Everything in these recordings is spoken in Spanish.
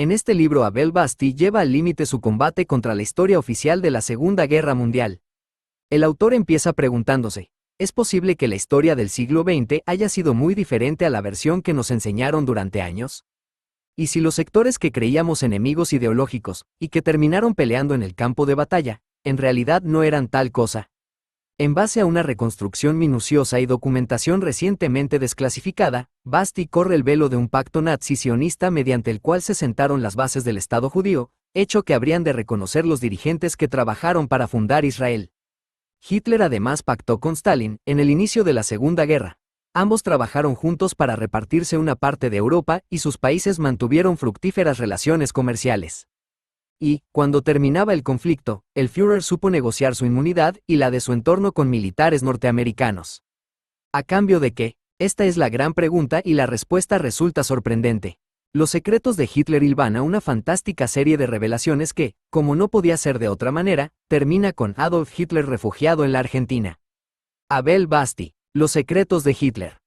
En este libro Abel Basti lleva al límite su combate contra la historia oficial de la Segunda Guerra Mundial. El autor empieza preguntándose, ¿es posible que la historia del siglo XX haya sido muy diferente a la versión que nos enseñaron durante años? ¿Y si los sectores que creíamos enemigos ideológicos, y que terminaron peleando en el campo de batalla, en realidad no eran tal cosa? En base a una reconstrucción minuciosa y documentación recientemente desclasificada, Basti corre el velo de un pacto nazi-sionista mediante el cual se sentaron las bases del Estado judío, hecho que habrían de reconocer los dirigentes que trabajaron para fundar Israel. Hitler además pactó con Stalin, en el inicio de la Segunda Guerra. Ambos trabajaron juntos para repartirse una parte de Europa y sus países mantuvieron fructíferas relaciones comerciales. Y, cuando terminaba el conflicto, el Führer supo negociar su inmunidad y la de su entorno con militares norteamericanos. ¿A cambio de qué? Esta es la gran pregunta y la respuesta resulta sorprendente. Los secretos de Hitler hilvana una fantástica serie de revelaciones que, como no podía ser de otra manera, termina con Adolf Hitler refugiado en la Argentina. Abel Basti, Los secretos de Hitler.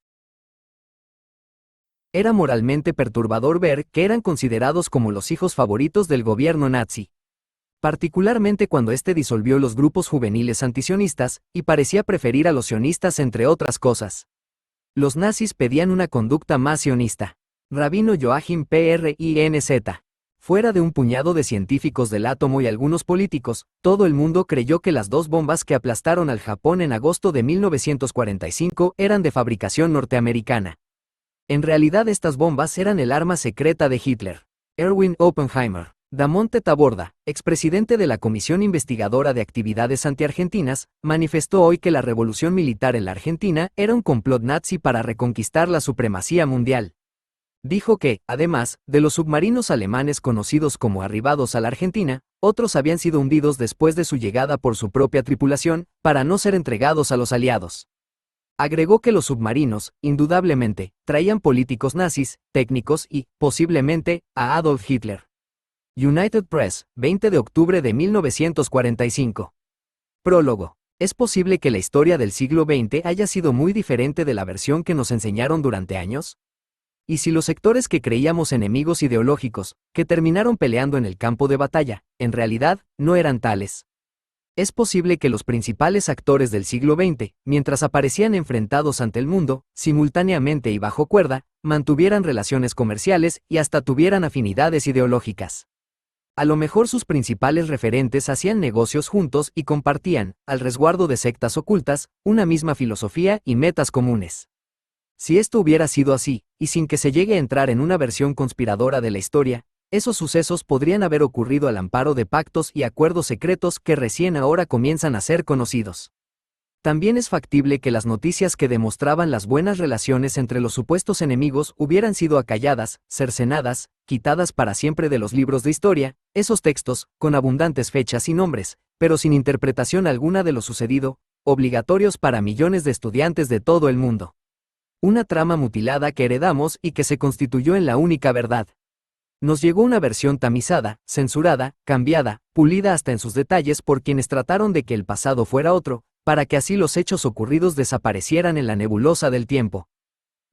Era moralmente perturbador ver que eran considerados como los hijos favoritos del gobierno nazi. Particularmente cuando éste disolvió los grupos juveniles antisionistas, y parecía preferir a los sionistas entre otras cosas. Los nazis pedían una conducta más sionista. Rabino Joachim Prinz. Fuera de un puñado de científicos del átomo y algunos políticos, todo el mundo creyó que las dos bombas que aplastaron al Japón en agosto de 1945 eran de fabricación norteamericana. En realidad estas bombas eran el arma secreta de Hitler. Erwin Oppenheimer, Damonte Taborda, expresidente de la Comisión Investigadora de Actividades Antiargentinas, manifestó hoy que la revolución militar en la Argentina era un complot nazi para reconquistar la supremacía mundial. Dijo que, además, de los submarinos alemanes conocidos como arribados a la Argentina, otros habían sido hundidos después de su llegada por su propia tripulación, para no ser entregados a los aliados. Agregó que los submarinos, indudablemente, traían políticos nazis, técnicos y, posiblemente, a Adolf Hitler. United Press, 20 de octubre de 1945. Prólogo. ¿Es posible que la historia del siglo XX haya sido muy diferente de la versión que nos enseñaron durante años? ¿Y si los sectores que creíamos enemigos ideológicos, que terminaron peleando en el campo de batalla, en realidad, no eran tales? Es posible que los principales actores del siglo XX, mientras aparecían enfrentados ante el mundo, simultáneamente y bajo cuerda, mantuvieran relaciones comerciales y hasta tuvieran afinidades ideológicas. A lo mejor sus principales referentes hacían negocios juntos y compartían, al resguardo de sectas ocultas, una misma filosofía y metas comunes. Si esto hubiera sido así, y sin que se llegue a entrar en una versión conspiradora de la historia, esos sucesos podrían haber ocurrido al amparo de pactos y acuerdos secretos que recién ahora comienzan a ser conocidos. También es factible que las noticias que demostraban las buenas relaciones entre los supuestos enemigos hubieran sido acalladas, cercenadas, quitadas para siempre de los libros de historia, esos textos, con abundantes fechas y nombres, pero sin interpretación alguna de lo sucedido, obligatorios para millones de estudiantes de todo el mundo. Una trama mutilada que heredamos y que se constituyó en la única verdad. Nos llegó una versión tamizada, censurada, cambiada, pulida hasta en sus detalles por quienes trataron de que el pasado fuera otro, para que así los hechos ocurridos desaparecieran en la nebulosa del tiempo.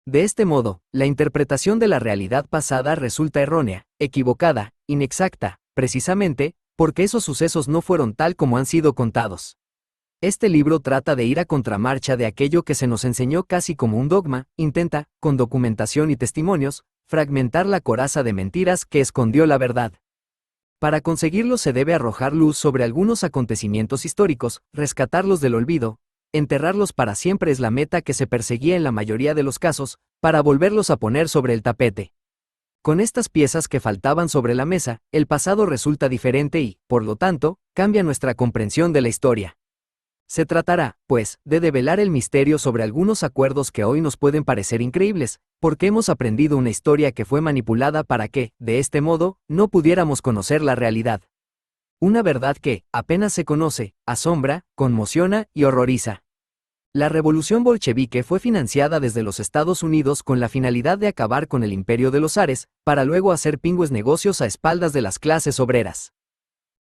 De este modo, la interpretación de la realidad pasada resulta errónea, equivocada, inexacta, precisamente, porque esos sucesos no fueron tal como han sido contados. Este libro trata de ir a contramarcha de aquello que se nos enseñó casi como un dogma, intenta, con documentación y testimonios, fragmentar la coraza de mentiras que escondió la verdad. Para conseguirlo se debe arrojar luz sobre algunos acontecimientos históricos, rescatarlos del olvido, enterrarlos para siempre es la meta que se perseguía en la mayoría de los casos, para volverlos a poner sobre el tapete. Con estas piezas que faltaban sobre la mesa, el pasado resulta diferente y, por lo tanto, cambia nuestra comprensión de la historia. Se tratará, pues, de develar el misterio sobre algunos acuerdos que hoy nos pueden parecer increíbles, porque hemos aprendido una historia que fue manipulada para que, de este modo, no pudiéramos conocer la realidad. Una verdad que, apenas se conoce, asombra, conmociona y horroriza. La revolución bolchevique fue financiada desde los Estados Unidos con la finalidad de acabar con el imperio de los zares, para luego hacer pingües negocios a espaldas de las clases obreras.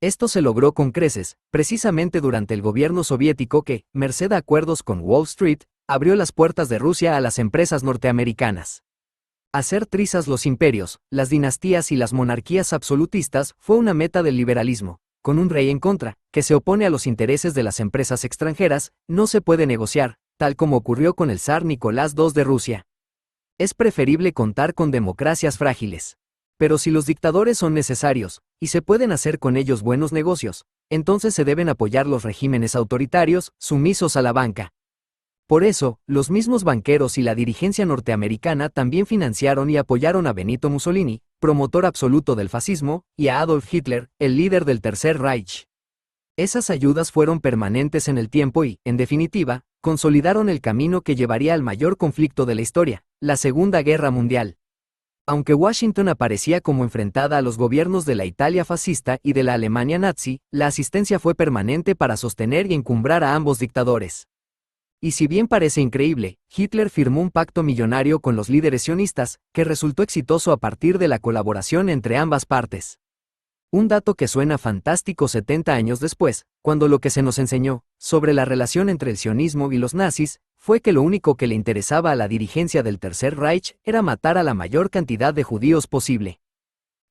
Esto se logró con creces, precisamente durante el gobierno soviético que, merced a acuerdos con Wall Street, abrió las puertas de Rusia a las empresas norteamericanas. Hacer trizas los imperios, las dinastías y las monarquías absolutistas fue una meta del liberalismo. Con un rey en contra, que se opone a los intereses de las empresas extranjeras, no se puede negociar, tal como ocurrió con el zar Nicolás II de Rusia. Es preferible contar con democracias frágiles. Pero si los dictadores son necesarios, y se pueden hacer con ellos buenos negocios, entonces se deben apoyar los regímenes autoritarios, sumisos a la banca. Por eso, los mismos banqueros y la dirigencia norteamericana también financiaron y apoyaron a Benito Mussolini, promotor absoluto del fascismo, y a Adolf Hitler, el líder del Tercer Reich. Esas ayudas fueron permanentes en el tiempo y, en definitiva, consolidaron el camino que llevaría al mayor conflicto de la historia, la Segunda Guerra Mundial. Aunque Washington aparecía como enfrentada a los gobiernos de la Italia fascista y de la Alemania nazi, la asistencia fue permanente para sostener y encumbrar a ambos dictadores. Y si bien parece increíble, Hitler firmó un pacto millonario con los líderes sionistas, que resultó exitoso a partir de la colaboración entre ambas partes. Un dato que suena fantástico 70 años después, cuando lo que se nos enseñó sobre la relación entre el sionismo y los nazis fue que lo único que le interesaba a la dirigencia del Tercer Reich era matar a la mayor cantidad de judíos posible.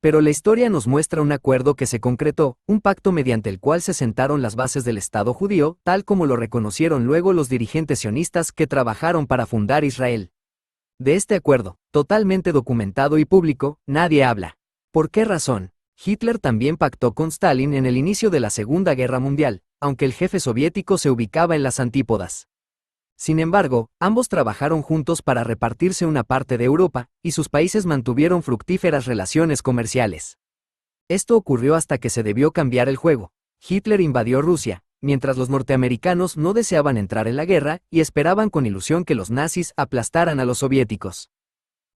Pero la historia nos muestra un acuerdo que se concretó, un pacto mediante el cual se sentaron las bases del Estado judío, tal como lo reconocieron luego los dirigentes sionistas que trabajaron para fundar Israel. De este acuerdo, totalmente documentado y público, nadie habla. ¿Por qué razón? Hitler también pactó con Stalin en el inicio de la Segunda Guerra Mundial, aunque el jefe soviético se ubicaba en las antípodas. Sin embargo, ambos trabajaron juntos para repartirse una parte de Europa, y sus países mantuvieron fructíferas relaciones comerciales. Esto ocurrió hasta que se debió cambiar el juego. Hitler invadió Rusia, mientras los norteamericanos no deseaban entrar en la guerra y esperaban con ilusión que los nazis aplastaran a los soviéticos.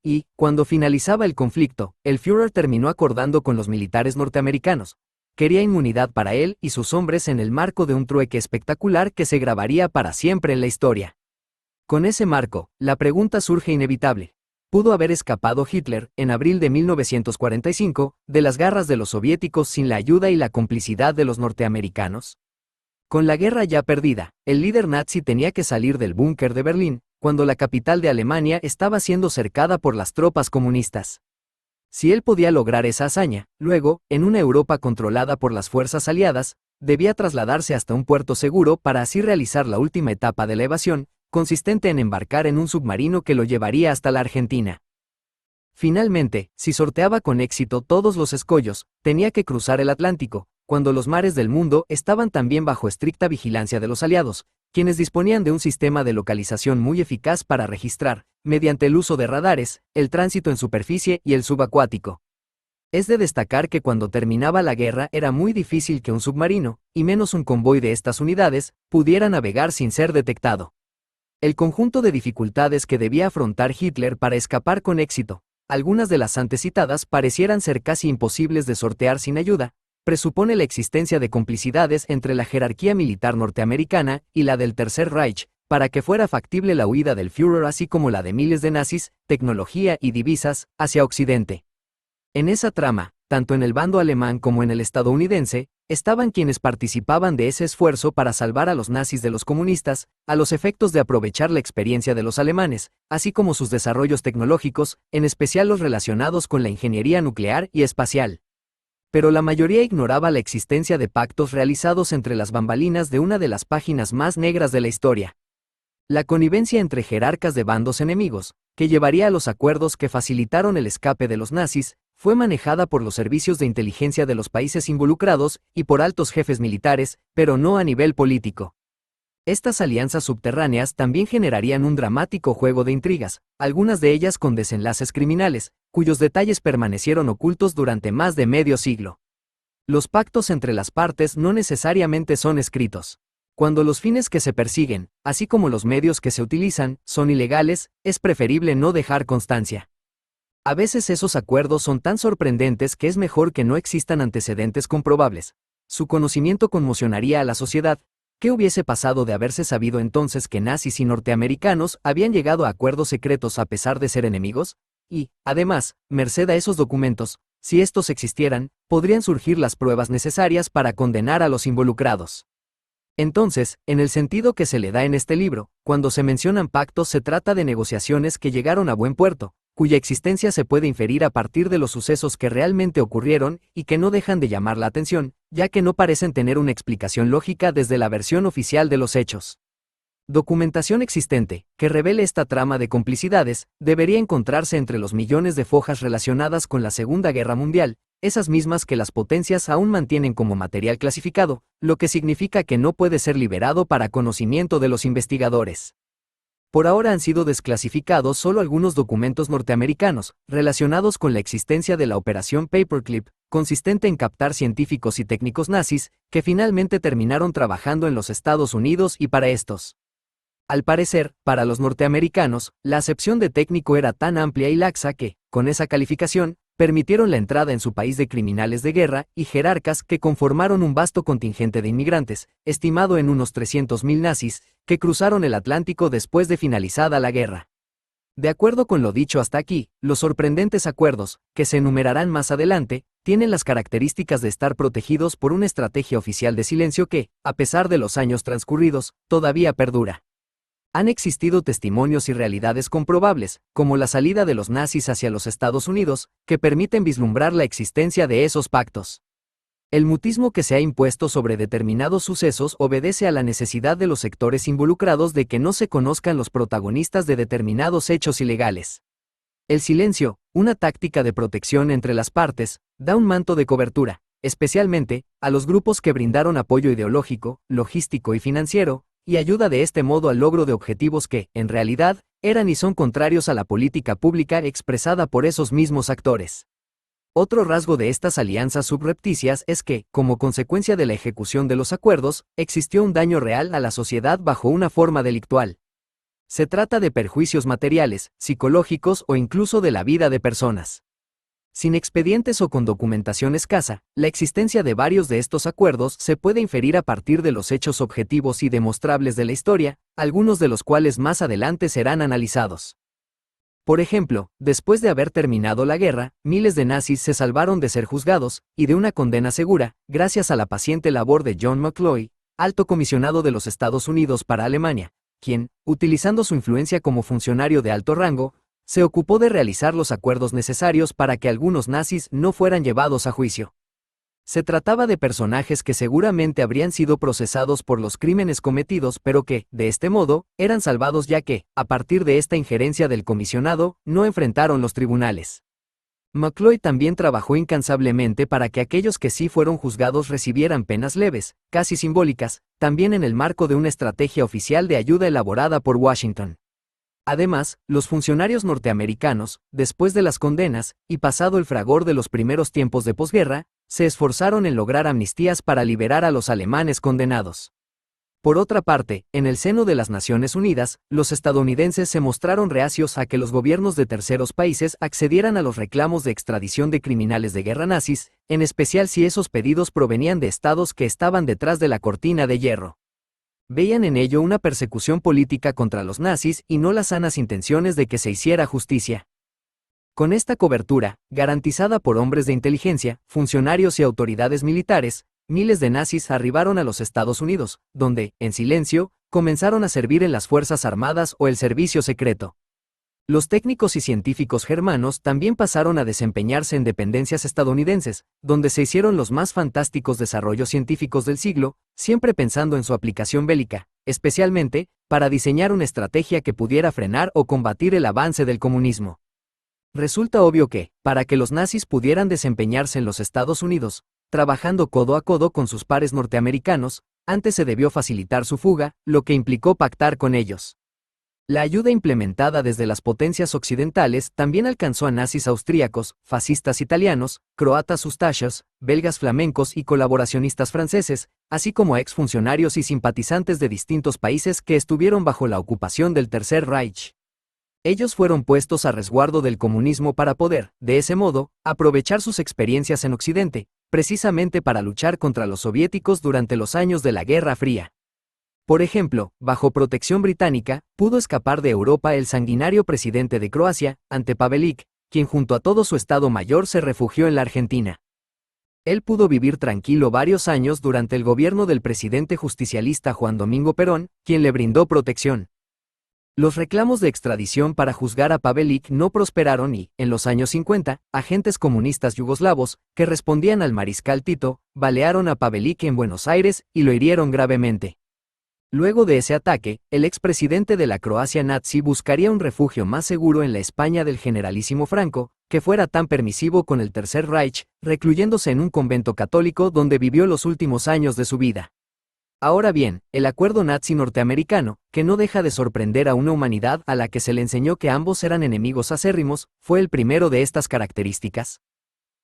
Y, cuando finalizaba el conflicto, el Führer terminó acordando con los militares norteamericanos. Quería inmunidad para él y sus hombres en el marco de un trueque espectacular que se grabaría para siempre en la historia. Con ese marco, la pregunta surge inevitable. ¿Pudo haber escapado Hitler, en abril de 1945, de las garras de los soviéticos sin la ayuda y la complicidad de los norteamericanos? Con la guerra ya perdida, el líder nazi tenía que salir del búnker de Berlín, cuando la capital de Alemania estaba siendo cercada por las tropas comunistas. Si él podía lograr esa hazaña, luego, en una Europa controlada por las fuerzas aliadas, debía trasladarse hasta un puerto seguro para así realizar la última etapa de la evasión, consistente en embarcar en un submarino que lo llevaría hasta la Argentina. Finalmente, si sorteaba con éxito todos los escollos, tenía que cruzar el Atlántico, cuando los mares del mundo estaban también bajo estricta vigilancia de los aliados, quienes disponían de un sistema de localización muy eficaz para registrar, mediante el uso de radares, el tránsito en superficie y el subacuático. Es de destacar que cuando terminaba la guerra era muy difícil que un submarino, y menos un convoy de estas unidades, pudiera navegar sin ser detectado. El conjunto de dificultades que debía afrontar Hitler para escapar con éxito, algunas de las antes citadas parecieran ser casi imposibles de sortear sin ayuda, presupone la existencia de complicidades entre la jerarquía militar norteamericana y la del Tercer Reich, para que fuera factible la huida del Führer así como la de miles de nazis, tecnología y divisas, hacia Occidente. En esa trama, tanto en el bando alemán como en el estadounidense, estaban quienes participaban de ese esfuerzo para salvar a los nazis de los comunistas, a los efectos de aprovechar la experiencia de los alemanes, así como sus desarrollos tecnológicos, en especial los relacionados con la ingeniería nuclear y espacial. Pero la mayoría ignoraba la existencia de pactos realizados entre las bambalinas de una de las páginas más negras de la historia. La connivencia entre jerarcas de bandos enemigos, que llevaría a los acuerdos que facilitaron el escape de los nazis, fue manejada por los servicios de inteligencia de los países involucrados y por altos jefes militares, pero no a nivel político. Estas alianzas subterráneas también generarían un dramático juego de intrigas, algunas de ellas con desenlaces criminales, cuyos detalles permanecieron ocultos durante más de medio siglo. Los pactos entre las partes no necesariamente son escritos. Cuando los fines que se persiguen, así como los medios que se utilizan, son ilegales, es preferible no dejar constancia. A veces esos acuerdos son tan sorprendentes que es mejor que no existan antecedentes comprobables. Su conocimiento conmocionaría a la sociedad. ¿Qué hubiese pasado de haberse sabido entonces que nazis y norteamericanos habían llegado a acuerdos secretos a pesar de ser enemigos? Y, además, merced a esos documentos, si estos existieran, podrían surgir las pruebas necesarias para condenar a los involucrados. Entonces, en el sentido que se le da en este libro, cuando se mencionan pactos se trata de negociaciones que llegaron a buen puerto, cuya existencia se puede inferir a partir de los sucesos que realmente ocurrieron y que no dejan de llamar la atención, ya que no parecen tener una explicación lógica desde la versión oficial de los hechos. Documentación existente, que revele esta trama de complicidades, debería encontrarse entre los millones de fojas relacionadas con la Segunda Guerra Mundial, esas mismas que las potencias aún mantienen como material clasificado, lo que significa que no puede ser liberado para conocimiento de los investigadores. Por ahora han sido desclasificados solo algunos documentos norteamericanos, relacionados con la existencia de la Operación Paperclip, consistente en captar científicos y técnicos nazis, que finalmente terminaron trabajando en los Estados Unidos y para estos. Al parecer, para los norteamericanos, la acepción de técnico era tan amplia y laxa que, con esa calificación, permitieron la entrada en su país de criminales de guerra y jerarcas que conformaron un vasto contingente de inmigrantes, estimado en unos 300.000 nazis, que cruzaron el Atlántico después de finalizada la guerra. De acuerdo con lo dicho hasta aquí, los sorprendentes acuerdos, que se enumerarán más adelante, tienen las características de estar protegidos por una estrategia oficial de silencio que, a pesar de los años transcurridos, todavía perdura. Han existido testimonios y realidades comprobables, como la salida de los nazis hacia los Estados Unidos, que permiten vislumbrar la existencia de esos pactos. El mutismo que se ha impuesto sobre determinados sucesos obedece a la necesidad de los sectores involucrados de que no se conozcan los protagonistas de determinados hechos ilegales. El silencio, una táctica de protección entre las partes, da un manto de cobertura, especialmente, a los grupos que brindaron apoyo ideológico, logístico y financiero, y ayuda de este modo al logro de objetivos que, en realidad, eran y son contrarios a la política pública expresada por esos mismos actores. Otro rasgo de estas alianzas subrepticias es que, como consecuencia de la ejecución de los acuerdos, existió un daño real a la sociedad bajo una forma delictual. Se trata de perjuicios materiales, psicológicos o incluso de la vida de personas. Sin expedientes o con documentación escasa, la existencia de varios de estos acuerdos se puede inferir a partir de los hechos objetivos y demostrables de la historia, algunos de los cuales más adelante serán analizados. Por ejemplo, después de haber terminado la guerra, miles de nazis se salvaron de ser juzgados, y de una condena segura, gracias a la paciente labor de John McCloy, alto comisionado de los Estados Unidos para Alemania, quien, utilizando su influencia como funcionario de alto rango, se ocupó de realizar los acuerdos necesarios para que algunos nazis no fueran llevados a juicio. Se trataba de personajes que seguramente habrían sido procesados por los crímenes cometidos, pero que, de este modo, eran salvados ya que, a partir de esta injerencia del comisionado, no enfrentaron los tribunales. McCloy también trabajó incansablemente para que aquellos que sí fueron juzgados recibieran penas leves, casi simbólicas, también en el marco de una estrategia oficial de ayuda elaborada por Washington. Además, los funcionarios norteamericanos, después de las condenas, y pasado el fragor de los primeros tiempos de posguerra, se esforzaron en lograr amnistías para liberar a los alemanes condenados. Por otra parte, en el seno de las Naciones Unidas, los estadounidenses se mostraron reacios a que los gobiernos de terceros países accedieran a los reclamos de extradición de criminales de guerra nazis, en especial si esos pedidos provenían de estados que estaban detrás de la cortina de hierro. Veían en ello una persecución política contra los nazis y no las sanas intenciones de que se hiciera justicia. Con esta cobertura, garantizada por hombres de inteligencia, funcionarios y autoridades militares, miles de nazis arribaron a los Estados Unidos, donde, en silencio, comenzaron a servir en las Fuerzas Armadas o el servicio secreto. Los técnicos y científicos germanos también pasaron a desempeñarse en dependencias estadounidenses, donde se hicieron los más fantásticos desarrollos científicos del siglo, siempre pensando en su aplicación bélica, especialmente, para diseñar una estrategia que pudiera frenar o combatir el avance del comunismo. Resulta obvio que, para que los nazis pudieran desempeñarse en los Estados Unidos, trabajando codo a codo con sus pares norteamericanos, antes se debió facilitar su fuga, lo que implicó pactar con ellos. La ayuda implementada desde las potencias occidentales también alcanzó a nazis austríacos, fascistas italianos, croatas ustashos, belgas flamencos y colaboracionistas franceses, así como a exfuncionarios y simpatizantes de distintos países que estuvieron bajo la ocupación del Tercer Reich. Ellos fueron puestos a resguardo del comunismo para poder, de ese modo, aprovechar sus experiencias en Occidente, precisamente para luchar contra los soviéticos durante los años de la Guerra Fría. Por ejemplo, bajo protección británica, pudo escapar de Europa el sanguinario presidente de Croacia, Ante Pavelić, quien junto a todo su Estado Mayor se refugió en la Argentina. Él pudo vivir tranquilo varios años durante el gobierno del presidente justicialista Juan Domingo Perón, quien le brindó protección. Los reclamos de extradición para juzgar a Pavelić no prosperaron y, en los años 50, agentes comunistas yugoslavos, que respondían al mariscal Tito, balearon a Pavelić en Buenos Aires y lo hirieron gravemente. Luego de ese ataque, el expresidente de la Croacia nazi buscaría un refugio más seguro en la España del generalísimo Franco, que fuera tan permisivo con el Tercer Reich, recluyéndose en un convento católico donde vivió los últimos años de su vida. Ahora bien, el acuerdo nazi norteamericano, que no deja de sorprender a una humanidad a la que se le enseñó que ambos eran enemigos acérrimos, fue el primero de estas características.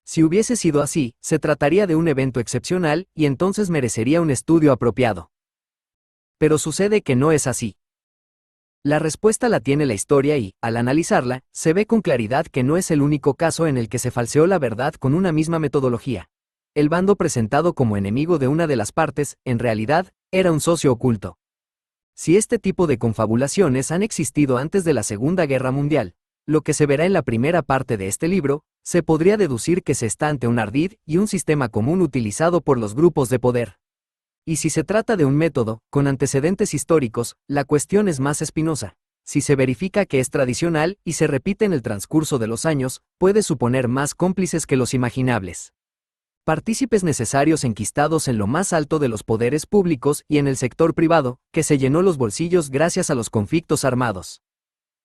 Si hubiese sido así, se trataría de un evento excepcional y entonces merecería un estudio apropiado. Pero sucede que no es así. La respuesta la tiene la historia y, al analizarla, se ve con claridad que no es el único caso en el que se falseó la verdad con una misma metodología. El bando presentado como enemigo de una de las partes, en realidad, era un socio oculto. Si este tipo de confabulaciones han existido antes de la Segunda Guerra Mundial, lo que se verá en la primera parte de este libro, se podría deducir que se está ante un ardid y un sistema común utilizado por los grupos de poder. Y si se trata de un método, con antecedentes históricos, la cuestión es más espinosa. Si se verifica que es tradicional y se repite en el transcurso de los años, puede suponer más cómplices que los imaginables. Partícipes necesarios enquistados en lo más alto de los poderes públicos y en el sector privado, que se llenó los bolsillos gracias a los conflictos armados.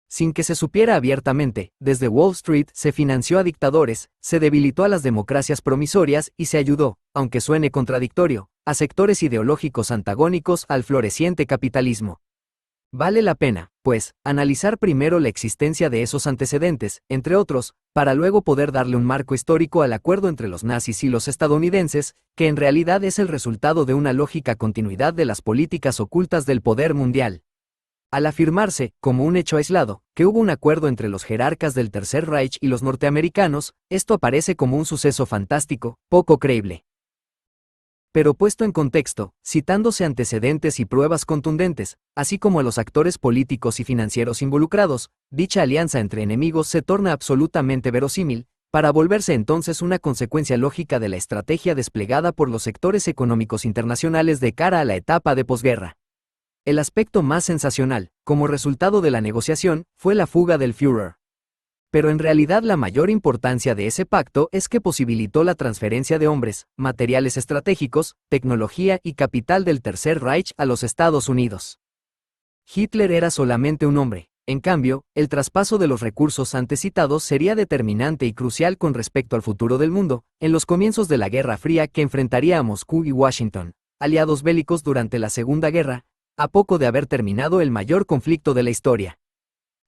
Sin que se supiera abiertamente, desde Wall Street se financió a dictadores, se debilitó a las democracias promisorias y se ayudó, aunque suene contradictorio, a sectores ideológicos antagónicos al floreciente capitalismo. Vale la pena, pues, analizar primero la existencia de esos antecedentes, entre otros, para luego poder darle un marco histórico al acuerdo entre los nazis y los estadounidenses, que en realidad es el resultado de una lógica continuidad de las políticas ocultas del poder mundial. Al afirmarse, como un hecho aislado, que hubo un acuerdo entre los jerarcas del Tercer Reich y los norteamericanos, esto aparece como un suceso fantástico, poco creíble. Pero puesto en contexto, citándose antecedentes y pruebas contundentes, así como a los actores políticos y financieros involucrados, dicha alianza entre enemigos se torna absolutamente verosímil, para volverse entonces una consecuencia lógica de la estrategia desplegada por los sectores económicos internacionales de cara a la etapa de posguerra. El aspecto más sensacional, como resultado de la negociación, fue la fuga del Führer. Pero en realidad la mayor importancia de ese pacto es que posibilitó la transferencia de hombres, materiales estratégicos, tecnología y capital del Tercer Reich a los Estados Unidos. Hitler era solamente un hombre, en cambio, el traspaso de los recursos antes citados sería determinante y crucial con respecto al futuro del mundo, en los comienzos de la Guerra Fría que enfrentaría a Moscú y Washington, aliados bélicos durante la Segunda Guerra, a poco de haber terminado el mayor conflicto de la historia.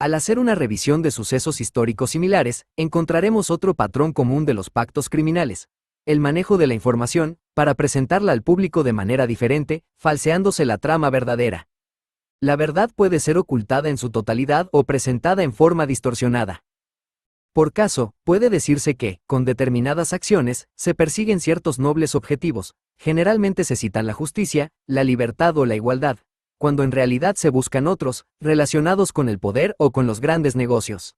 Al hacer una revisión de sucesos históricos similares, encontraremos otro patrón común de los pactos criminales: el manejo de la información, para presentarla al público de manera diferente, falseándose la trama verdadera. La verdad puede ser ocultada en su totalidad o presentada en forma distorsionada. Por caso, puede decirse que, con determinadas acciones, se persiguen ciertos nobles objetivos, generalmente se citan la justicia, la libertad o la igualdad, cuando en realidad se buscan otros, relacionados con el poder o con los grandes negocios.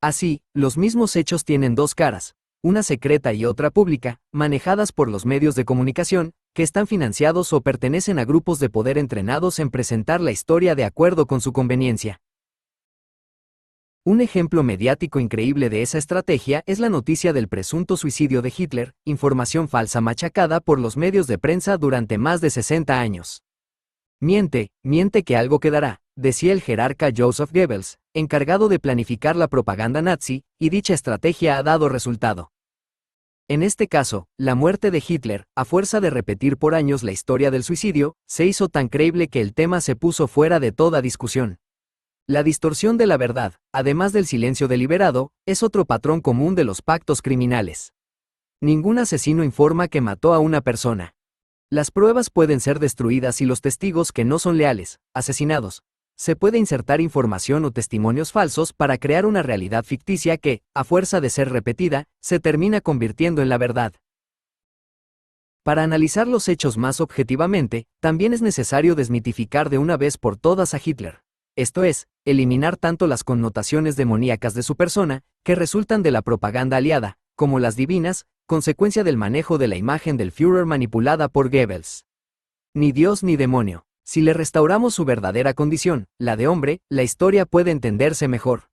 Así, los mismos hechos tienen dos caras, una secreta y otra pública, manejadas por los medios de comunicación, que están financiados o pertenecen a grupos de poder entrenados en presentar la historia de acuerdo con su conveniencia. Un ejemplo mediático increíble de esa estrategia es la noticia del presunto suicidio de Hitler, información falsa machacada por los medios de prensa durante más de 60 años. Miente que algo quedará, decía el jerarca Joseph Goebbels, encargado de planificar la propaganda nazi, y dicha estrategia ha dado resultado. En este caso, la muerte de Hitler, a fuerza de repetir por años la historia del suicidio, se hizo tan creíble que el tema se puso fuera de toda discusión. La distorsión de la verdad, además del silencio deliberado, es otro patrón común de los pactos criminales. Ningún asesino informa que mató a una persona. Las pruebas pueden ser destruidas y los testigos que no son leales, asesinados. Se puede insertar información o testimonios falsos para crear una realidad ficticia que, a fuerza de ser repetida, se termina convirtiendo en la verdad. Para analizar los hechos más objetivamente, también es necesario desmitificar de una vez por todas a Hitler. Esto es, eliminar tanto las connotaciones demoníacas de su persona, que resultan de la propaganda aliada, como las divinas, consecuencia del manejo de la imagen del Führer manipulada por Goebbels. Ni Dios ni demonio. Si le restauramos su verdadera condición, la de hombre, la historia puede entenderse mejor.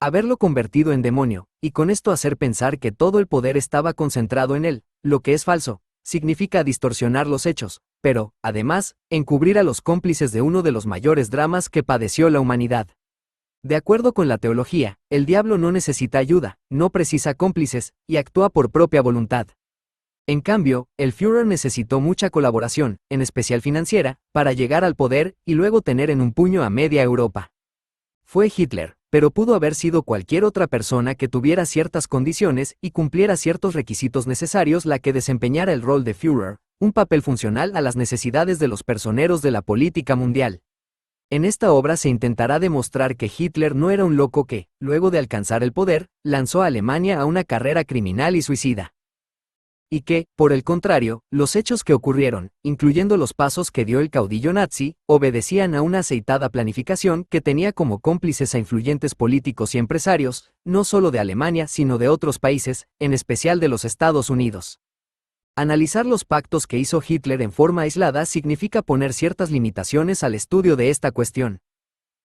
Haberlo convertido en demonio, y con esto hacer pensar que todo el poder estaba concentrado en él, lo que es falso, significa distorsionar los hechos, pero, además, encubrir a los cómplices de uno de los mayores dramas que padeció la humanidad. De acuerdo con la teología, el diablo no necesita ayuda, no precisa cómplices, y actúa por propia voluntad. En cambio, el Führer necesitó mucha colaboración, en especial financiera, para llegar al poder y luego tener en un puño a media Europa. Fue Hitler, pero pudo haber sido cualquier otra persona que tuviera ciertas condiciones y cumpliera ciertos requisitos necesarios la que desempeñara el rol de Führer, un papel funcional a las necesidades de los personeros de la política mundial. En esta obra se intentará demostrar que Hitler no era un loco que, luego de alcanzar el poder, lanzó a Alemania a una carrera criminal y suicida. Y que, por el contrario, los hechos que ocurrieron, incluyendo los pasos que dio el caudillo nazi, obedecían a una aceitada planificación que tenía como cómplices a influyentes políticos y empresarios, no solo de Alemania sino de otros países, en especial de los Estados Unidos. Analizar los pactos que hizo Hitler en forma aislada significa poner ciertas limitaciones al estudio de esta cuestión.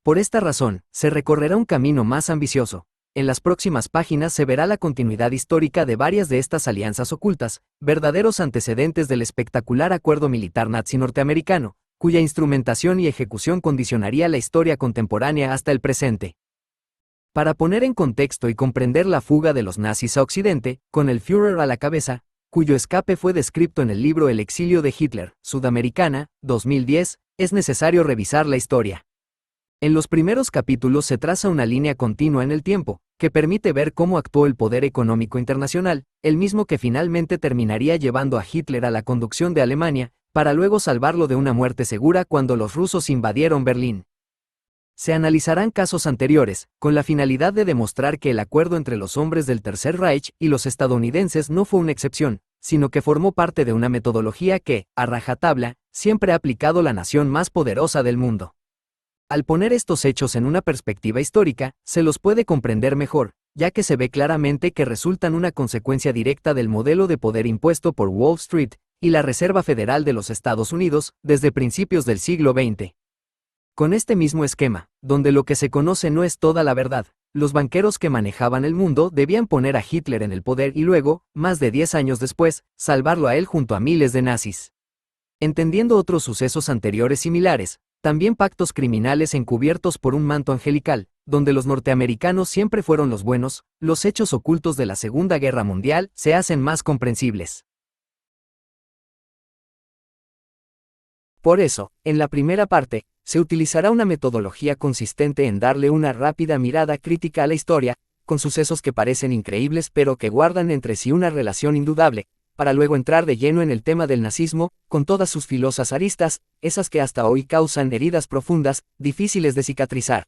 Por esta razón, se recorrerá un camino más ambicioso. En las próximas páginas se verá la continuidad histórica de varias de estas alianzas ocultas, verdaderos antecedentes del espectacular acuerdo militar nazi norteamericano, cuya instrumentación y ejecución condicionaría la historia contemporánea hasta el presente. Para poner en contexto y comprender la fuga de los nazis a Occidente, con el Führer a la cabeza, cuyo escape fue descrito en el libro El exilio de Hitler, Sudamericana, 2010, es necesario revisar la historia. En los primeros capítulos se traza una línea continua en el tiempo, que permite ver cómo actuó el poder económico internacional, el mismo que finalmente terminaría llevando a Hitler a la conducción de Alemania, para luego salvarlo de una muerte segura cuando los rusos invadieron Berlín. Se analizarán casos anteriores, con la finalidad de demostrar que el acuerdo entre los hombres del Tercer Reich y los estadounidenses no fue una excepción, sino que formó parte de una metodología que, a rajatabla, siempre ha aplicado la nación más poderosa del mundo. Al poner estos hechos en una perspectiva histórica, se los puede comprender mejor, ya que se ve claramente que resultan una consecuencia directa del modelo de poder impuesto por Wall Street y la Reserva Federal de los Estados Unidos desde principios del siglo XX. Con este mismo esquema, donde lo que se conoce no es toda la verdad, los banqueros que manejaban el mundo debían poner a Hitler en el poder y luego, más de 10 años después, salvarlo a él junto a miles de nazis. Entendiendo otros sucesos anteriores similares, también pactos criminales encubiertos por un manto angelical, donde los norteamericanos siempre fueron los buenos, los hechos ocultos de la Segunda Guerra Mundial se hacen más comprensibles. Por eso, en la primera parte, se utilizará una metodología consistente en darle una rápida mirada crítica a la historia, con sucesos que parecen increíbles pero que guardan entre sí una relación indudable, para luego entrar de lleno en el tema del nazismo, con todas sus filosas aristas, esas que hasta hoy causan heridas profundas, difíciles de cicatrizar.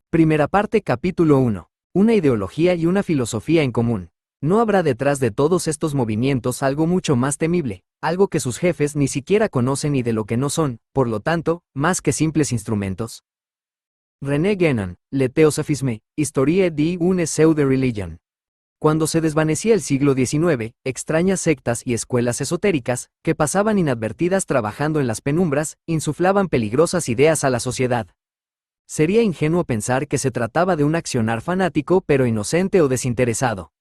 Primera parte, capítulo 1. Una ideología y una filosofía en común. ¿No habrá detrás de todos estos movimientos algo mucho más temible, algo que sus jefes ni siquiera conocen y de lo que no son, por lo tanto, más que simples instrumentos? René Guénon, Le Théosophisme, Historie d'une pseudo-religion. Cuando se desvanecía el siglo XIX, extrañas sectas y escuelas esotéricas, que pasaban inadvertidas trabajando en las penumbras, insuflaban peligrosas ideas a la sociedad. Sería ingenuo pensar que se trataba de un accionar fanático pero inocente o desinteresado.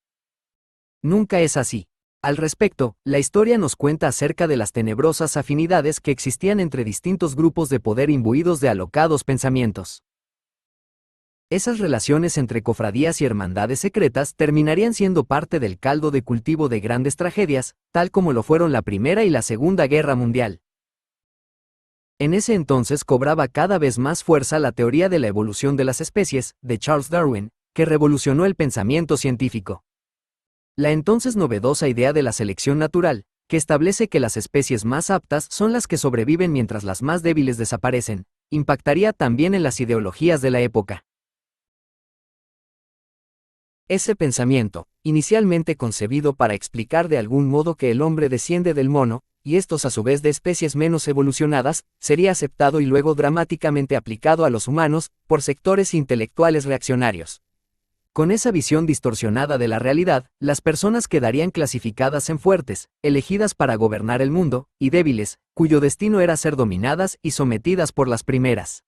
Nunca es así. Al respecto, la historia nos cuenta acerca de las tenebrosas afinidades que existían entre distintos grupos de poder imbuidos de alocados pensamientos. Esas relaciones entre cofradías y hermandades secretas terminarían siendo parte del caldo de cultivo de grandes tragedias, tal como lo fueron la Primera y la Segunda Guerra Mundial. En ese entonces cobraba cada vez más fuerza la teoría de la evolución de las especies, de Charles Darwin, que revolucionó el pensamiento científico. La entonces novedosa idea de la selección natural, que establece que las especies más aptas son las que sobreviven mientras las más débiles desaparecen, impactaría también en las ideologías de la época. Ese pensamiento, inicialmente concebido para explicar de algún modo que el hombre desciende del mono, y estos a su vez de especies menos evolucionadas, sería aceptado y luego dramáticamente aplicado a los humanos, por sectores intelectuales reaccionarios. Con esa visión distorsionada de la realidad, las personas quedarían clasificadas en fuertes, elegidas para gobernar el mundo, y débiles, cuyo destino era ser dominadas y sometidas por las primeras.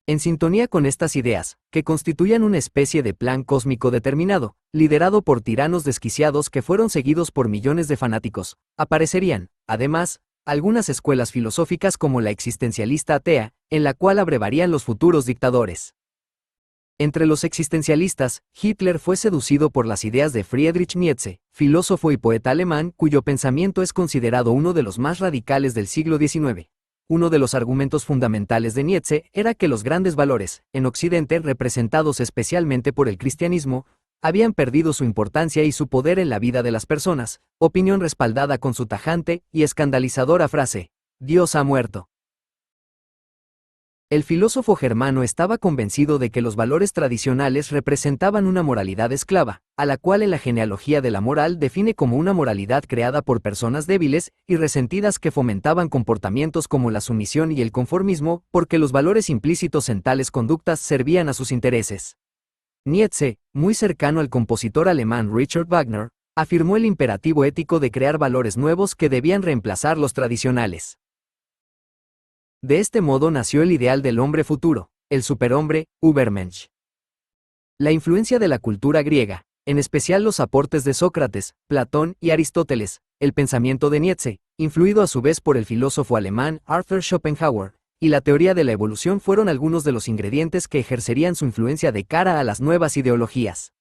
En sintonía con estas ideas, que constituían una especie de plan cósmico determinado, liderado por tiranos desquiciados que fueron seguidos por millones de fanáticos, aparecerían, además, algunas escuelas filosóficas como la existencialista atea, en la cual abrevarían los futuros dictadores. Entre los existencialistas, Hitler fue seducido por las ideas de Friedrich Nietzsche, filósofo y poeta alemán cuyo pensamiento es considerado uno de los más radicales del siglo XIX. Uno de los argumentos fundamentales de Nietzsche era que los grandes valores, en Occidente representados especialmente por el cristianismo, habían perdido su importancia y su poder en la vida de las personas, opinión respaldada con su tajante y escandalizadora frase: «Dios ha muerto». El filósofo germano estaba convencido de que los valores tradicionales representaban una moralidad esclava, a la cual en la genealogía de la moral define como una moralidad creada por personas débiles y resentidas que fomentaban comportamientos como la sumisión y el conformismo, porque los valores implícitos en tales conductas servían a sus intereses. Nietzsche, muy cercano al compositor alemán Richard Wagner, afirmó el imperativo ético de crear valores nuevos que debían reemplazar los tradicionales. De este modo nació el ideal del hombre futuro, el superhombre, Übermensch. La influencia de la cultura griega, en especial los aportes de Sócrates, Platón y Aristóteles, el pensamiento de Nietzsche, influido a su vez por el filósofo alemán Arthur Schopenhauer, y la teoría de la evolución fueron algunos de los ingredientes que ejercerían su influencia de cara a las nuevas ideologías.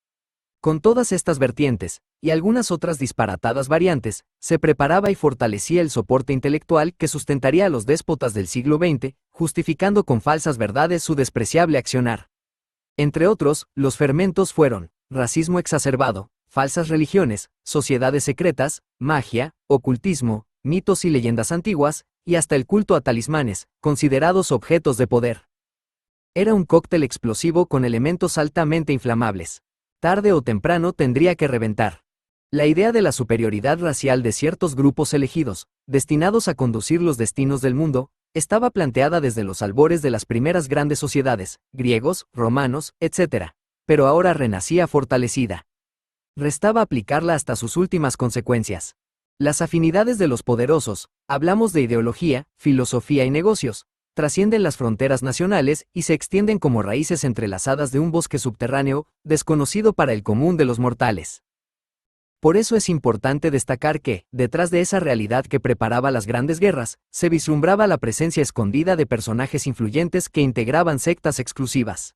Con todas estas vertientes, y algunas otras disparatadas variantes, se preparaba y fortalecía el soporte intelectual que sustentaría a los déspotas del siglo XX, justificando con falsas verdades su despreciable accionar. Entre otros, los fermentos fueron racismo exacerbado, falsas religiones, sociedades secretas, magia, ocultismo, mitos y leyendas antiguas, y hasta el culto a talismanes, considerados objetos de poder. Era un cóctel explosivo con elementos altamente inflamables. Tarde o temprano tendría que reventar. La idea de la superioridad racial de ciertos grupos elegidos, destinados a conducir los destinos del mundo, estaba planteada desde los albores de las primeras grandes sociedades, griegos, romanos, etc. Pero ahora renacía fortalecida. Restaba aplicarla hasta sus últimas consecuencias. Las afinidades de los poderosos, hablamos de ideología, filosofía y negocios, trascienden las fronteras nacionales y se extienden como raíces entrelazadas de un bosque subterráneo, desconocido para el común de los mortales. Por eso es importante destacar que, detrás de esa realidad que preparaba las grandes guerras, se vislumbraba la presencia escondida de personajes influyentes que integraban sectas exclusivas.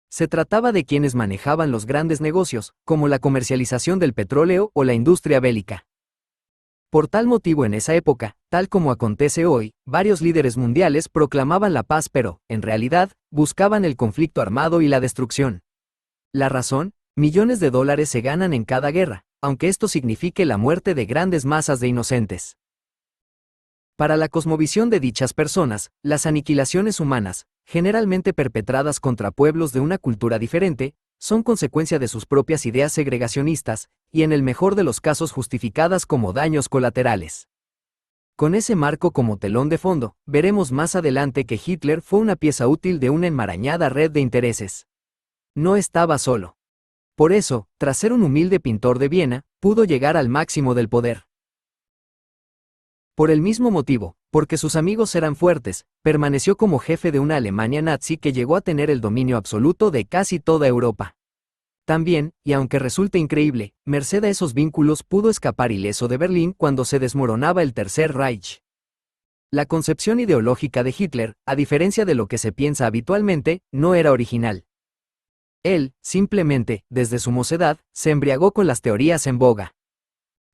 Se trataba de quienes manejaban los grandes negocios, como la comercialización del petróleo o la industria bélica. Por tal motivo en esa época, tal como acontece hoy, varios líderes mundiales proclamaban la paz pero, en realidad, buscaban el conflicto armado y la destrucción. La razón: millones de dólares se ganan en cada guerra, aunque esto signifique la muerte de grandes masas de inocentes. Para la cosmovisión de dichas personas, las aniquilaciones humanas, generalmente perpetradas contra pueblos de una cultura diferente, son consecuencia de sus propias ideas segregacionistas, y en el mejor de los casos justificadas como daños colaterales. Con ese marco como telón de fondo, veremos más adelante que Hitler fue una pieza útil de una enmarañada red de intereses. No estaba solo. Por eso, tras ser un humilde pintor de Viena, pudo llegar al máximo del poder. Por el mismo motivo, porque sus amigos eran fuertes, permaneció como jefe de una Alemania nazi que llegó a tener el dominio absoluto de casi toda Europa. También, y aunque resulte increíble, merced a esos vínculos pudo escapar ileso de Berlín cuando se desmoronaba el Tercer Reich. La concepción ideológica de Hitler, a diferencia de lo que se piensa habitualmente, no era original. Él, simplemente, desde su mocedad, se embriagó con las teorías en boga.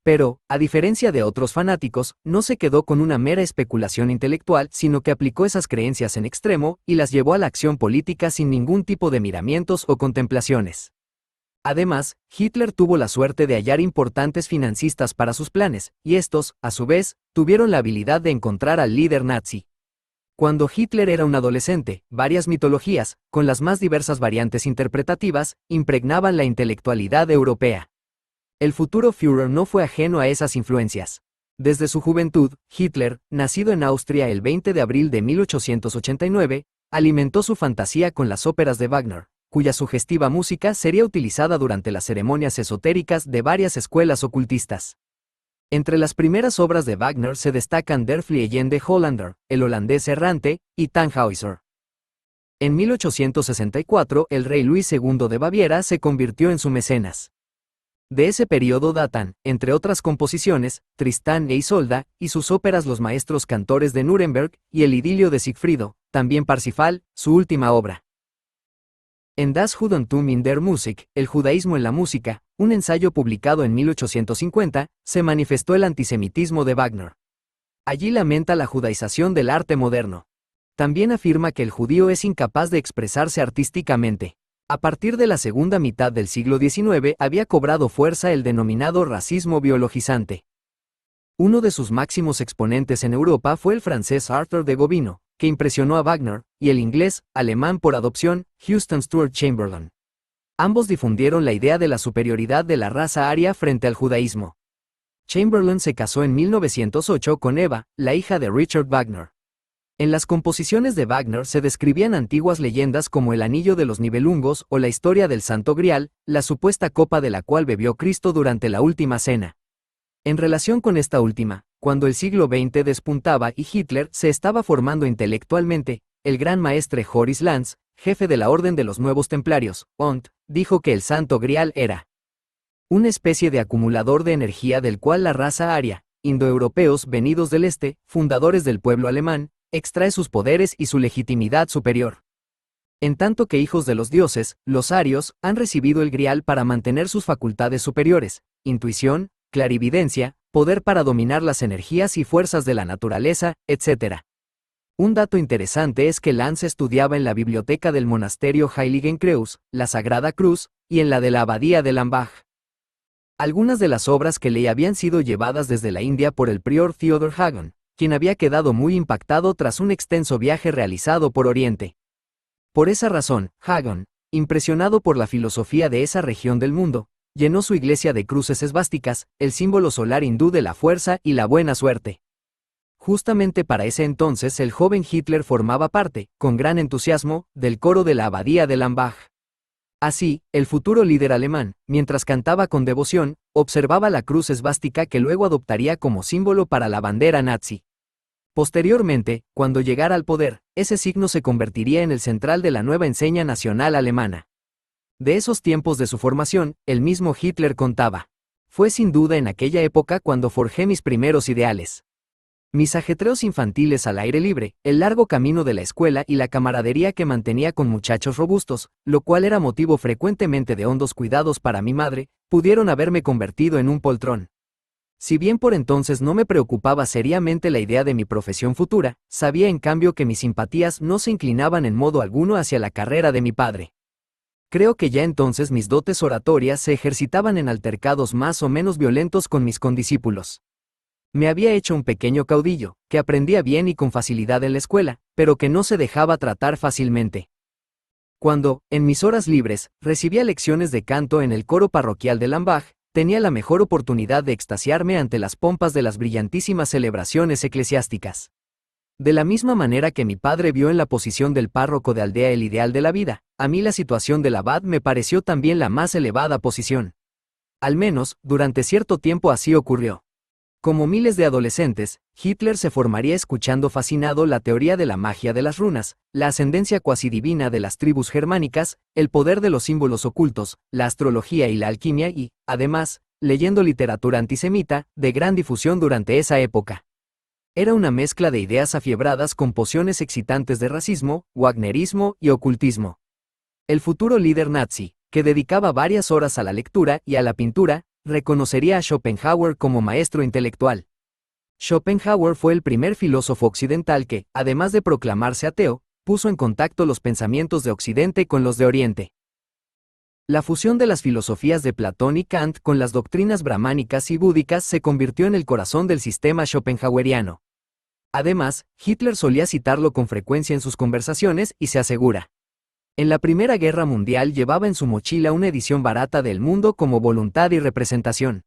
Pero, a diferencia de otros fanáticos, no se quedó con una mera especulación intelectual, sino que aplicó esas creencias en extremo y las llevó a la acción política sin ningún tipo de miramientos o contemplaciones. Además, Hitler tuvo la suerte de hallar importantes financistas para sus planes, y estos, a su vez, tuvieron la habilidad de encontrar al líder nazi. Cuando Hitler era un adolescente, varias mitologías, con las más diversas variantes interpretativas, impregnaban la intelectualidad europea. El futuro Führer no fue ajeno a esas influencias. Desde su juventud, Hitler, nacido en Austria el 20 de abril de 1889, alimentó su fantasía con las óperas de Wagner, cuya sugestiva música sería utilizada durante las ceremonias esotéricas de varias escuelas ocultistas. Entre las primeras obras de Wagner se destacan Der Fliegende Holländer, El holandés errante, y Tannhäuser. En 1864, el rey Luis II de Baviera se convirtió en su mecenas. De ese periodo datan, entre otras composiciones, Tristán e Isolda, y sus óperas Los maestros cantores de Nuremberg, y El idilio de Sigfrido, también Parsifal, su última obra. En Das Judentum in der Musik, El judaísmo en la música, un ensayo publicado en 1850, se manifestó el antisemitismo de Wagner. Allí lamenta la judaización del arte moderno. También afirma que el judío es incapaz de expresarse artísticamente. A partir de la segunda mitad del siglo XIX había cobrado fuerza el denominado racismo biologizante. Uno de sus máximos exponentes en Europa fue el francés Arthur de Gobineau, que impresionó a Wagner, y el inglés, alemán por adopción, Houston Stuart Chamberlain. Ambos difundieron la idea de la superioridad de la raza aria frente al judaísmo. Chamberlain se casó en 1908 con Eva, la hija de Richard Wagner. En las composiciones de Wagner se describían antiguas leyendas como el Anillo de los Nibelungos o la historia del Santo Grial, la supuesta copa de la cual bebió Cristo durante la Última Cena. En relación con esta última, cuando el siglo XX despuntaba y Hitler se estaba formando intelectualmente, el gran maestre Horace Lanz, jefe de la Orden de los Nuevos Templarios, ONT, dijo que el Santo Grial era una especie de acumulador de energía del cual la raza aria, indoeuropeos venidos del este, fundadores del pueblo alemán, extrae sus poderes y su legitimidad superior. En tanto que hijos de los dioses, los arios, han recibido el Grial para mantener sus facultades superiores, intuición, clarividencia, poder para dominar las energías y fuerzas de la naturaleza, etc. Un dato interesante es que Lanz estudiaba en la biblioteca del monasterio Heiligenkreuz, la Sagrada Cruz, y en la de la abadía de Lambach. Algunas de las obras que leí habían sido llevadas desde la India por el prior Theodor Hagen, quien había quedado muy impactado tras un extenso viaje realizado por Oriente. Por esa razón, Hagen, impresionado por la filosofía de esa región del mundo, llenó su iglesia de cruces esvásticas, el símbolo solar hindú de la fuerza y la buena suerte. Justamente para ese entonces el joven Hitler formaba parte, con gran entusiasmo, del coro de la abadía de Lambach. Así, el futuro líder alemán, mientras cantaba con devoción, observaba la cruz esvástica que luego adoptaría como símbolo para la bandera nazi. Posteriormente, cuando llegara al poder, ese signo se convertiría en el central de la nueva enseña nacional alemana. De esos tiempos de su formación, el mismo Hitler contaba: fue sin duda en aquella época cuando forjé mis primeros ideales. Mis ajetreos infantiles al aire libre, el largo camino de la escuela y la camaradería que mantenía con muchachos robustos, lo cual era motivo frecuentemente de hondos cuidados para mi madre, pudieron haberme convertido en un poltrón. Si bien por entonces no me preocupaba seriamente la idea de mi profesión futura, sabía en cambio que mis simpatías no se inclinaban en modo alguno hacia la carrera de mi padre. Creo que ya entonces mis dotes oratorias se ejercitaban en altercados más o menos violentos con mis condiscípulos. Me había hecho un pequeño caudillo, que aprendía bien y con facilidad en la escuela, pero que no se dejaba tratar fácilmente. Cuando, en mis horas libres, recibía lecciones de canto en el coro parroquial de Lambach, tenía la mejor oportunidad de extasiarme ante las pompas de las brillantísimas celebraciones eclesiásticas. De la misma manera que mi padre vio en la posición del párroco de aldea el ideal de la vida, a mí la situación del abad me pareció también la más elevada posición. Al menos, durante cierto tiempo así ocurrió. Como miles de adolescentes, Hitler se formaría escuchando fascinado la teoría de la magia de las runas, la ascendencia cuasi divina de las tribus germánicas, el poder de los símbolos ocultos, la astrología y la alquimia y, además, leyendo literatura antisemita, de gran difusión durante esa época. Era una mezcla de ideas afiebradas con pociones excitantes de racismo, wagnerismo y ocultismo. El futuro líder nazi, que dedicaba varias horas a la lectura y a la pintura, reconocería a Schopenhauer como maestro intelectual. Schopenhauer fue el primer filósofo occidental que, además de proclamarse ateo, puso en contacto los pensamientos de Occidente con los de Oriente. La fusión de las filosofías de Platón y Kant con las doctrinas brahmánicas y búdicas se convirtió en el corazón del sistema schopenhaueriano. Además, Hitler solía citarlo con frecuencia en sus conversaciones y se asegura: en la Primera Guerra Mundial llevaba en su mochila una edición barata de El Mundo como voluntad y representación.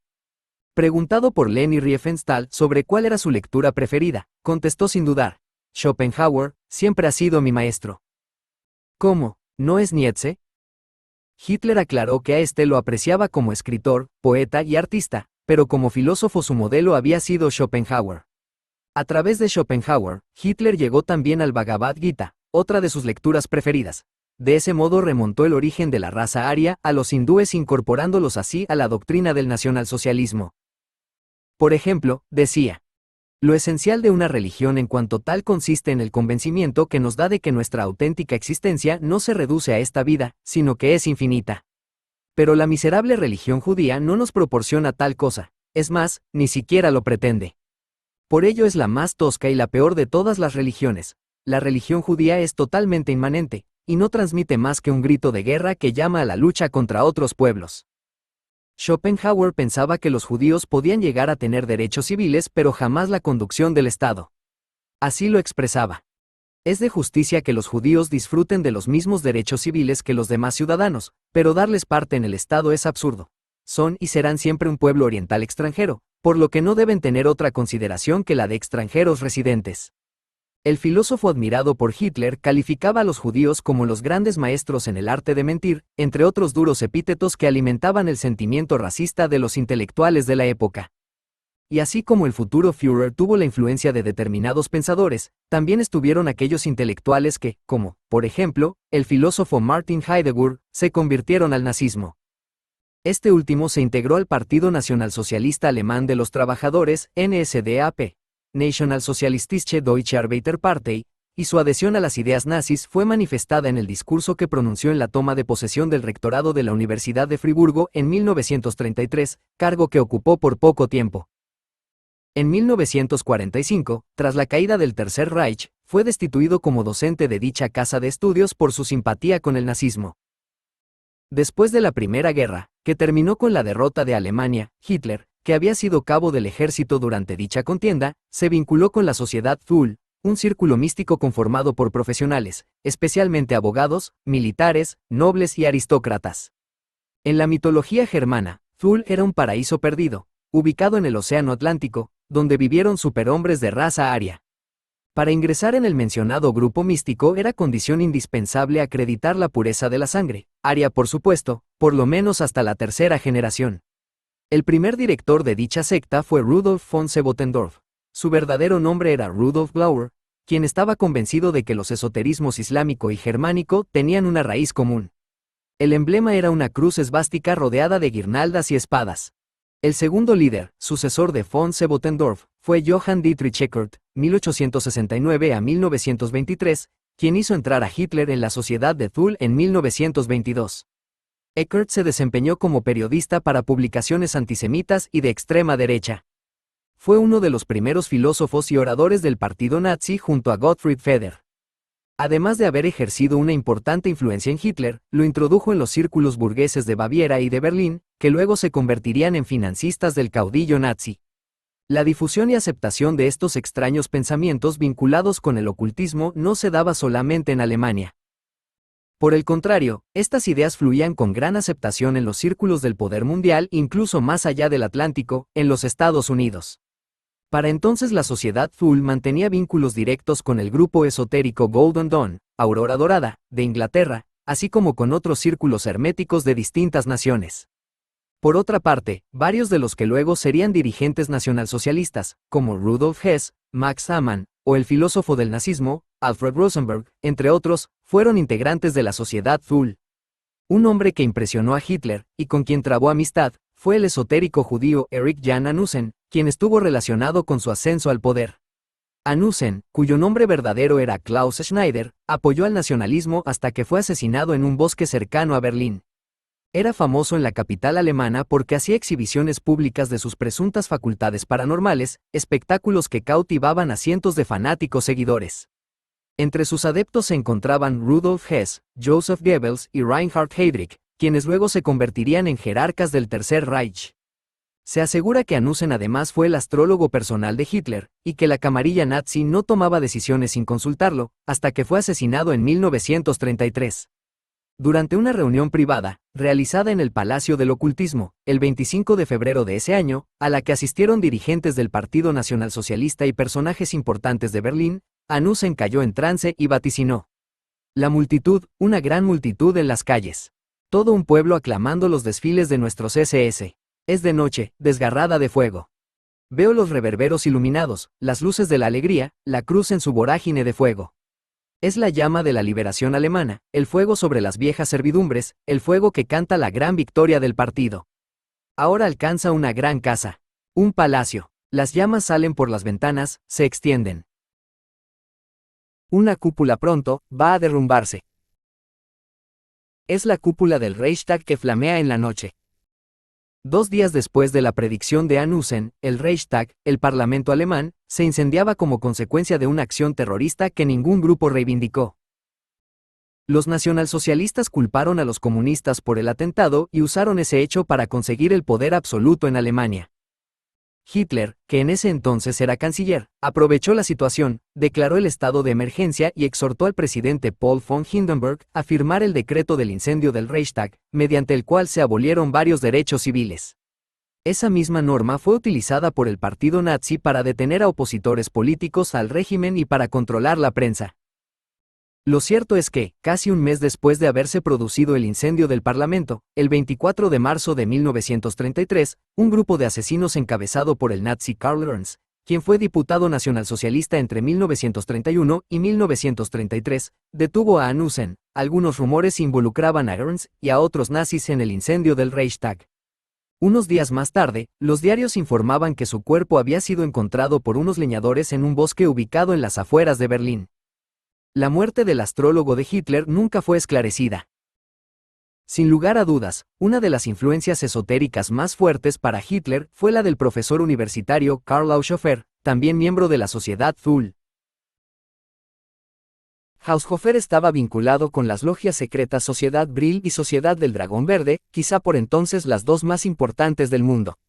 Preguntado por Leni Riefenstahl sobre cuál era su lectura preferida, contestó sin dudar: Schopenhauer, siempre ha sido mi maestro. ¿Cómo? ¿No es Nietzsche? Hitler aclaró que a este lo apreciaba como escritor, poeta y artista, pero como filósofo su modelo había sido Schopenhauer. A través de Schopenhauer, Hitler llegó también al Bhagavad Gita, otra de sus lecturas preferidas. De ese modo remontó el origen de la raza aria a los hindúes incorporándolos así a la doctrina del nacionalsocialismo. Por ejemplo, decía: lo esencial de una religión en cuanto tal consiste en el convencimiento que nos da de que nuestra auténtica existencia no se reduce a esta vida, sino que es infinita. Pero la miserable religión judía no nos proporciona tal cosa, es más, ni siquiera lo pretende. Por ello es la más tosca y la peor de todas las religiones. La religión judía es totalmente inmanente, y no transmite más que un grito de guerra que llama a la lucha contra otros pueblos. Schopenhauer pensaba que los judíos podían llegar a tener derechos civiles pero jamás la conducción del Estado. Así lo expresaba: es de justicia que los judíos disfruten de los mismos derechos civiles que los demás ciudadanos, pero darles parte en el Estado es absurdo. Son y serán siempre un pueblo oriental extranjero, por lo que no deben tener otra consideración que la de extranjeros residentes. El filósofo admirado por Hitler calificaba a los judíos como los grandes maestros en el arte de mentir, entre otros duros epítetos que alimentaban el sentimiento racista de los intelectuales de la época. Y así como el futuro Führer tuvo la influencia de determinados pensadores, también estuvieron aquellos intelectuales que, como, por ejemplo, el filósofo Martin Heidegger, se convirtieron al nazismo. Este último se integró al Partido Nacionalsocialista Alemán de los Trabajadores, NSDAP. Nationalsozialistische Deutsche Arbeiterpartei, y su adhesión a las ideas nazis fue manifestada en el discurso que pronunció en la toma de posesión del rectorado de la Universidad de Friburgo en 1933, cargo que ocupó por poco tiempo. En 1945, tras la caída del Tercer Reich, fue destituido como docente de dicha casa de estudios por su simpatía con el nazismo. Después de la Primera Guerra, que terminó con la derrota de Alemania, Hitler, que había sido cabo del ejército durante dicha contienda, se vinculó con la Sociedad Thule, un círculo místico conformado por profesionales, especialmente abogados, militares, nobles y aristócratas. En la mitología germana, Thule era un paraíso perdido, ubicado en el Océano Atlántico, donde vivieron superhombres de raza aria. Para ingresar en el mencionado grupo místico era condición indispensable acreditar la pureza de la sangre, aria por supuesto, por lo menos hasta la tercera generación. El primer director de dicha secta fue Rudolf von Sebottendorf. Su verdadero nombre era Rudolf Glauer, quien estaba convencido de que los esoterismos islámico y germánico tenían una raíz común. El emblema era una cruz esvástica rodeada de guirnaldas y espadas. El segundo líder, sucesor de von Sebottendorf, fue Johann Dietrich Eckert, 1869 a 1923, quien hizo entrar a Hitler en la Sociedad de Thule en 1922. Eckert se desempeñó como periodista para publicaciones antisemitas y de extrema derecha. Fue uno de los primeros filósofos y oradores del partido nazi junto a Gottfried Feder. Además de haber ejercido una importante influencia en Hitler, lo introdujo en los círculos burgueses de Baviera y de Berlín, que luego se convertirían en financistas del caudillo nazi. La difusión y aceptación de estos extraños pensamientos vinculados con el ocultismo no se daba solamente en Alemania. Por el contrario, estas ideas fluían con gran aceptación en los círculos del poder mundial, incluso más allá del Atlántico, en los Estados Unidos. Para entonces la Sociedad Thule mantenía vínculos directos con el grupo esotérico Golden Dawn, Aurora Dorada, de Inglaterra, así como con otros círculos herméticos de distintas naciones. Por otra parte, varios de los que luego serían dirigentes nacionalsocialistas, como Rudolf Hess, Max Amann, o el filósofo del nazismo, Alfred Rosenberg, entre otros, fueron integrantes de la Sociedad Thule. Un hombre que impresionó a Hitler, y con quien trabó amistad, fue el esotérico judío Erich Jan Hanussen, quien estuvo relacionado con su ascenso al poder. Hanussen, cuyo nombre verdadero era Klaus Schneider, apoyó al nacionalismo hasta que fue asesinado en un bosque cercano a Berlín. Era famoso en la capital alemana porque hacía exhibiciones públicas de sus presuntas facultades paranormales, espectáculos que cautivaban a cientos de fanáticos seguidores. Entre sus adeptos se encontraban Rudolf Hess, Joseph Goebbels y Reinhard Heydrich, quienes luego se convertirían en jerarcas del Tercer Reich. Se asegura que Hanussen además fue el astrólogo personal de Hitler, y que la camarilla nazi no tomaba decisiones sin consultarlo, hasta que fue asesinado en 1933. Durante una reunión privada, realizada en el Palacio del Ocultismo, el 25 de febrero de ese año, a la que asistieron dirigentes del Partido Nacionalsocialista y personajes importantes de Berlín, Hanussen cayó en trance y vaticinó: la multitud, una gran multitud en las calles. Todo un pueblo aclamando los desfiles de nuestros SS. Es de noche, desgarrada de fuego. Veo los reverberos iluminados, las luces de la alegría, la cruz en su vorágine de fuego. Es la llama de la liberación alemana, el fuego sobre las viejas servidumbres, el fuego que canta la gran victoria del partido. Ahora alcanza una gran casa. Un palacio. Las llamas salen por las ventanas, se extienden. Una cúpula pronto va a derrumbarse. Es la cúpula del Reichstag que flamea en la noche. 2 días después de la predicción de Hanussen, el Reichstag, el parlamento alemán, se incendiaba como consecuencia de una acción terrorista que ningún grupo reivindicó. Los nacionalsocialistas culparon a los comunistas por el atentado y usaron ese hecho para conseguir el poder absoluto en Alemania. Hitler, que en ese entonces era canciller, aprovechó la situación, declaró el estado de emergencia y exhortó al presidente Paul von Hindenburg a firmar el decreto del incendio del Reichstag, mediante el cual se abolieron varios derechos civiles. Esa misma norma fue utilizada por el partido nazi para detener a opositores políticos al régimen y para controlar la prensa. Lo cierto es que, casi un mes después de haberse producido el incendio del Parlamento, el 24 de marzo de 1933, un grupo de asesinos encabezado por el nazi Karl Ernst, quien fue diputado nacionalsocialista entre 1931 y 1933, detuvo a Hanussen. Algunos rumores involucraban a Ernst y a otros nazis en el incendio del Reichstag. Unos días más tarde, los diarios informaban que su cuerpo había sido encontrado por unos leñadores en un bosque ubicado en las afueras de Berlín. La muerte del astrólogo de Hitler nunca fue esclarecida. Sin lugar a dudas, una de las influencias esotéricas más fuertes para Hitler fue la del profesor universitario Karl Haushofer, también miembro de la Sociedad Thule. Haushofer estaba vinculado con las logias secretas Sociedad Brill y Sociedad del Dragón Verde, quizá por entonces las dos más importantes del mundo.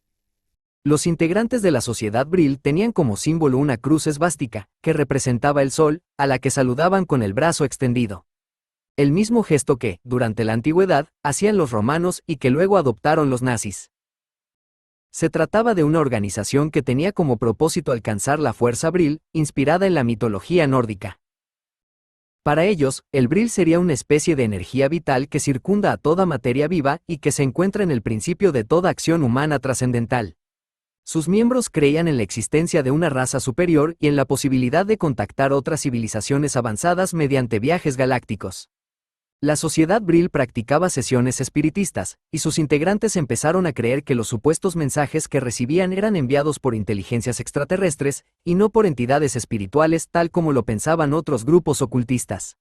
Los integrantes de la Sociedad Brill tenían como símbolo una cruz esvástica, que representaba el sol, a la que saludaban con el brazo extendido. El mismo gesto que, durante la antigüedad, hacían los romanos y que luego adoptaron los nazis. Se trataba de una organización que tenía como propósito alcanzar la fuerza Brill, inspirada en la mitología nórdica. Para ellos, el Brill sería una especie de energía vital que circunda a toda materia viva y que se encuentra en el principio de toda acción humana trascendental. Sus miembros creían en la existencia de una raza superior y en la posibilidad de contactar otras civilizaciones avanzadas mediante viajes galácticos. La Sociedad Brill practicaba sesiones espiritistas, y sus integrantes empezaron a creer que los supuestos mensajes que recibían eran enviados por inteligencias extraterrestres, y no por entidades espirituales tal como lo pensaban otros grupos ocultistas.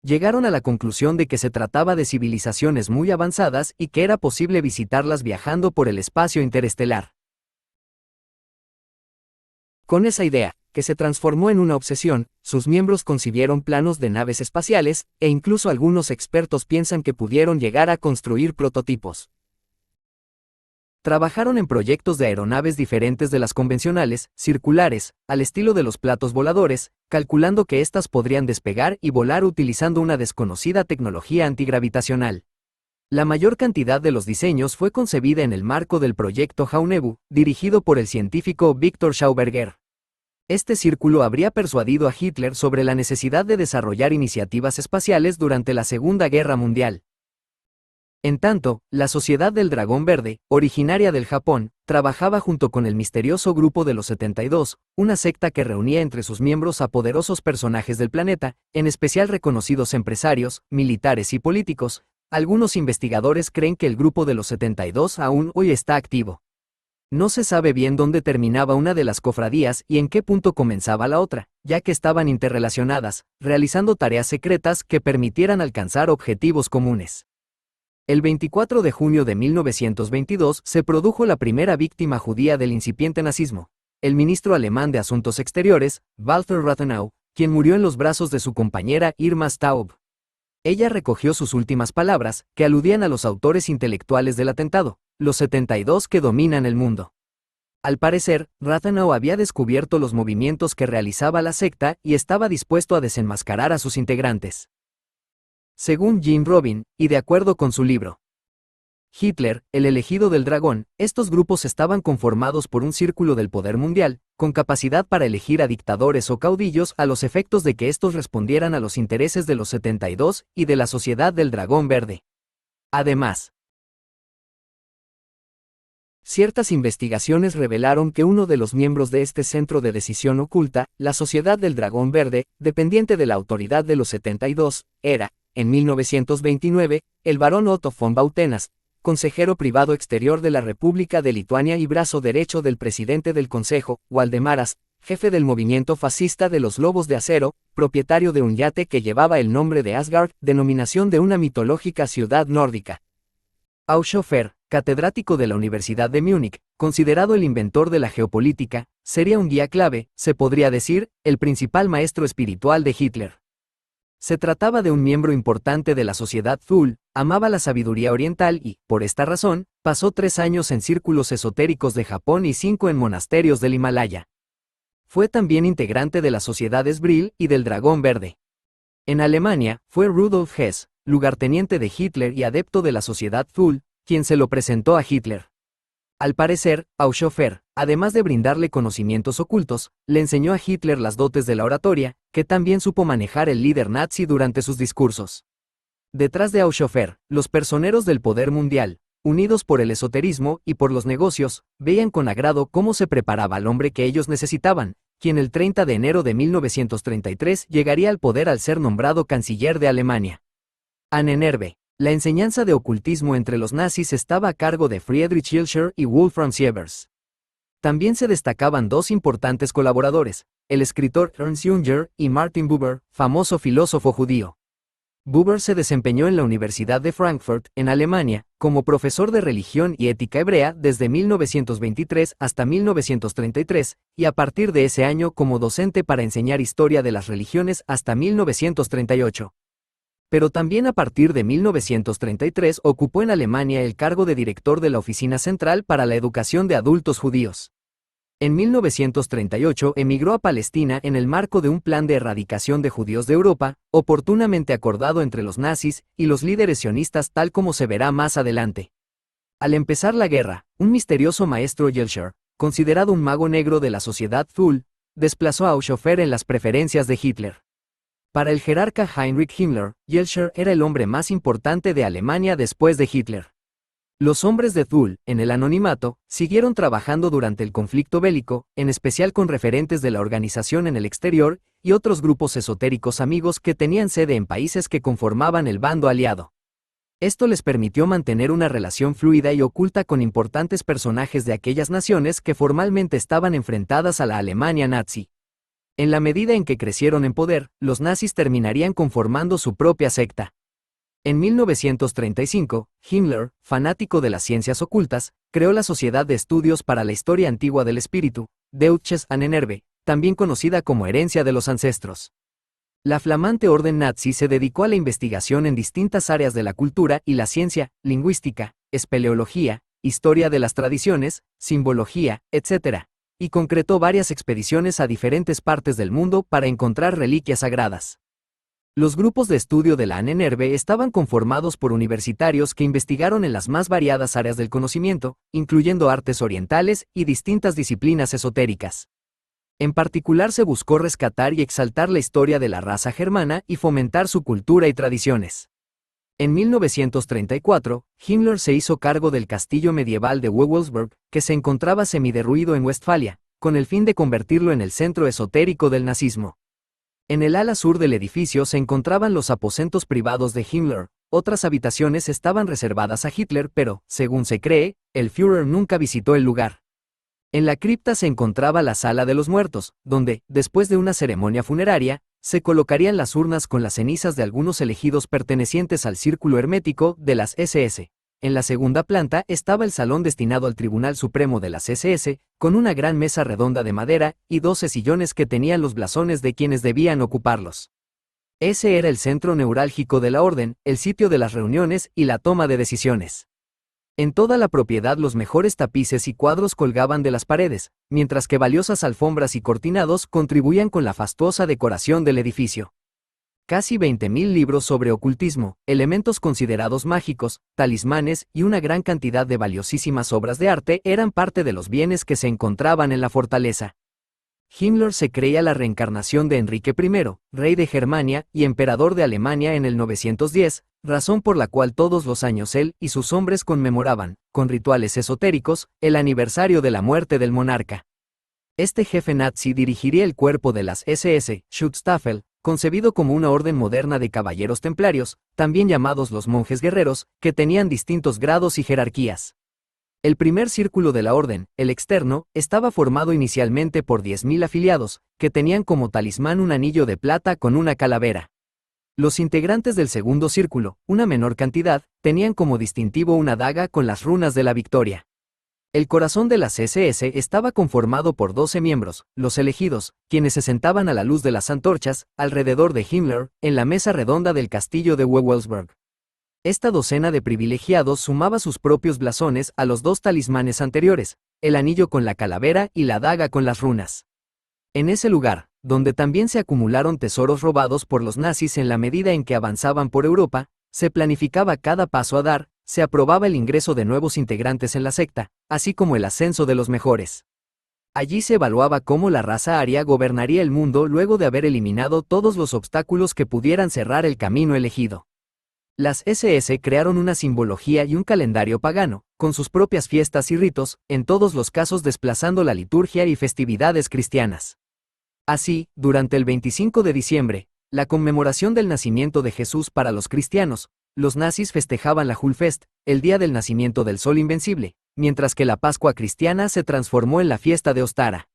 Llegaron a la conclusión de que se trataba de civilizaciones muy avanzadas y que era posible visitarlas viajando por el espacio interestelar. Con esa idea, que se transformó en una obsesión, sus miembros concibieron planos de naves espaciales, e incluso algunos expertos piensan que pudieron llegar a construir prototipos. Trabajaron en proyectos de aeronaves diferentes de las convencionales, circulares, al estilo de los platos voladores, calculando que éstas podrían despegar y volar utilizando una desconocida tecnología antigravitacional. La mayor cantidad de los diseños fue concebida en el marco del proyecto Haunebu, dirigido por el científico Victor Schauberger. Este círculo habría persuadido a Hitler sobre la necesidad de desarrollar iniciativas espaciales durante la Segunda Guerra Mundial. En tanto, la Sociedad del Dragón Verde, originaria del Japón, trabajaba junto con el misterioso Grupo de los 72, una secta que reunía entre sus miembros a poderosos personajes del planeta, en especial reconocidos empresarios, militares y políticos. Algunos investigadores creen que el Grupo de los 72 aún hoy está activo. No se sabe bien dónde terminaba una de las cofradías y en qué punto comenzaba la otra, ya que estaban interrelacionadas, realizando tareas secretas que permitieran alcanzar objetivos comunes. El 24 de junio de 1922 se produjo la primera víctima judía del incipiente nazismo, el ministro alemán de Asuntos Exteriores, Walter Rathenau, quien murió en los brazos de su compañera Irma Staub. Ella recogió sus últimas palabras, que aludían a los autores intelectuales del atentado, los 72 que dominan el mundo. Al parecer, Rathenau había descubierto los movimientos que realizaba la secta y estaba dispuesto a desenmascarar a sus integrantes. Según Jim Robin, y de acuerdo con su libro Hitler, el elegido del dragón. Estos grupos estaban conformados por un círculo del poder mundial, con capacidad para elegir a dictadores o caudillos a los efectos de que estos respondieran a los intereses de los 72 y de la Sociedad del Dragón Verde. Además, ciertas investigaciones revelaron que uno de los miembros de este centro de decisión oculta, la Sociedad del Dragón Verde, dependiente de la autoridad de los 72, era, en 1929, el barón Otto von Bautenas, consejero privado exterior de la República de Lituania y brazo derecho del presidente del Consejo, Waldemaras, jefe del movimiento fascista de los Lobos de Acero, propietario de un yate que llevaba el nombre de Asgard, denominación de una mitológica ciudad nórdica. Auschofer, catedrático de la Universidad de Múnich, considerado el inventor de la geopolítica, sería un guía clave, se podría decir, el principal maestro espiritual de Hitler. Se trataba de un miembro importante de la sociedad Thule, amaba la sabiduría oriental y, por esta razón, pasó 3 años en círculos esotéricos de Japón y 5 en monasterios del Himalaya. Fue también integrante de las sociedades Brill y del Dragón Verde. En Alemania, fue Rudolf Hess, lugarteniente de Hitler y adepto de la sociedad Thule, quien se lo presentó a Hitler. Al parecer, Auschofer, además de brindarle conocimientos ocultos, le enseñó a Hitler las dotes de la oratoria, que también supo manejar el líder nazi durante sus discursos. Detrás de Auschofer, los personeros del poder mundial, unidos por el esoterismo y por los negocios, veían con agrado cómo se preparaba al hombre que ellos necesitaban, quien el 30 de enero de 1933 llegaría al poder al ser nombrado canciller de Alemania. Ahnenerbe. La enseñanza de ocultismo entre los nazis estaba a cargo de Friedrich Hilscher y Wolfram Sievers. También se destacaban 2 importantes colaboradores, el escritor Ernst Junger y Martin Buber, famoso filósofo judío. Buber se desempeñó en la Universidad de Frankfurt, en Alemania, como profesor de religión y ética hebrea desde 1923 hasta 1933, y a partir de ese año como docente para enseñar historia de las religiones hasta 1938. Pero también a partir de 1933 ocupó en Alemania el cargo de director de la Oficina Central para la Educación de Adultos Judíos. En 1938 emigró a Palestina en el marco de un plan de erradicación de judíos de Europa, oportunamente acordado entre los nazis y los líderes sionistas tal como se verá más adelante. Al empezar la guerra, un misterioso maestro Hilscher, considerado un mago negro de la sociedad Thule, desplazó a Auschofer en las preferencias de Hitler. Para el jerarca Heinrich Himmler, Hilscher era el hombre más importante de Alemania después de Hitler. Los hombres de Thule, en el anonimato, siguieron trabajando durante el conflicto bélico, en especial con referentes de la organización en el exterior y otros grupos esotéricos amigos que tenían sede en países que conformaban el bando aliado. Esto les permitió mantener una relación fluida y oculta con importantes personajes de aquellas naciones que formalmente estaban enfrentadas a la Alemania nazi. En la medida en que crecieron en poder, los nazis terminarían conformando su propia secta. En 1935, Himmler, fanático de las ciencias ocultas, creó la Sociedad de Estudios para la Historia Antigua del Espíritu, Deutsches Ahnenerbe, también conocida como Herencia de los Ancestros. La flamante orden nazi se dedicó a la investigación en distintas áreas de la cultura y la ciencia, lingüística, espeleología, historia de las tradiciones, simbología, etc., y concretó varias expediciones a diferentes partes del mundo para encontrar reliquias sagradas. Los grupos de estudio de la Ahnenerbe estaban conformados por universitarios que investigaron en las más variadas áreas del conocimiento, incluyendo artes orientales y distintas disciplinas esotéricas. En particular se buscó rescatar y exaltar la historia de la raza germana y fomentar su cultura y tradiciones. En 1934, Himmler se hizo cargo del castillo medieval de Wewelsburg, que se encontraba semiderruido en Westfalia, con el fin de convertirlo en el centro esotérico del nazismo. En el ala sur del edificio se encontraban los aposentos privados de Himmler, otras habitaciones estaban reservadas a Hitler pero, según se cree, el Führer nunca visitó el lugar. En la cripta se encontraba la sala de los muertos, donde, después de una ceremonia funeraria, se colocarían las urnas con las cenizas de algunos elegidos pertenecientes al círculo hermético de las SS. En la segunda planta estaba el salón destinado al Tribunal Supremo de las SS, con una gran mesa redonda de madera y 12 sillones que tenían los blasones de quienes debían ocuparlos. Ese era el centro neurálgico de la orden, el sitio de las reuniones y la toma de decisiones. En toda la propiedad los mejores tapices y cuadros colgaban de las paredes, mientras que valiosas alfombras y cortinados contribuían con la fastuosa decoración del edificio. Casi 20.000 libros sobre ocultismo, elementos considerados mágicos, talismanes y una gran cantidad de valiosísimas obras de arte eran parte de los bienes que se encontraban en la fortaleza. Himmler se creía la reencarnación de Enrique I, rey de Germania y emperador de Alemania en el 910, razón por la cual todos los años él y sus hombres conmemoraban, con rituales esotéricos, el aniversario de la muerte del monarca. Este jefe nazi dirigiría el cuerpo de las SS, Schutzstaffel, concebido como una orden moderna de caballeros templarios, también llamados los monjes guerreros, que tenían distintos grados y jerarquías. El primer círculo de la orden, el externo, estaba formado inicialmente por 10.000 afiliados, que tenían como talismán un anillo de plata con una calavera. Los integrantes del segundo círculo, una menor cantidad, tenían como distintivo una daga con las runas de la victoria. El corazón de las SS estaba conformado por 12 miembros, los elegidos, quienes se sentaban a la luz de las antorchas, alrededor de Himmler, en la mesa redonda del castillo de Wewelsburg. Esta docena de privilegiados sumaba sus propios blasones a los dos talismanes anteriores, el anillo con la calavera y la daga con las runas. En ese lugar, donde también se acumularon tesoros robados por los nazis en la medida en que avanzaban por Europa, se planificaba cada paso a dar, se aprobaba el ingreso de nuevos integrantes en la secta, así como el ascenso de los mejores. Allí se evaluaba cómo la raza aria gobernaría el mundo luego de haber eliminado todos los obstáculos que pudieran cerrar el camino elegido. Las SS crearon una simbología y un calendario pagano, con sus propias fiestas y ritos, en todos los casos desplazando la liturgia y festividades cristianas. Así, durante el 25 de diciembre, la conmemoración del nacimiento de Jesús para los cristianos, los nazis festejaban la Julfest, el día del nacimiento del Sol Invencible, mientras que la Pascua cristiana se transformó en la fiesta de Ostara.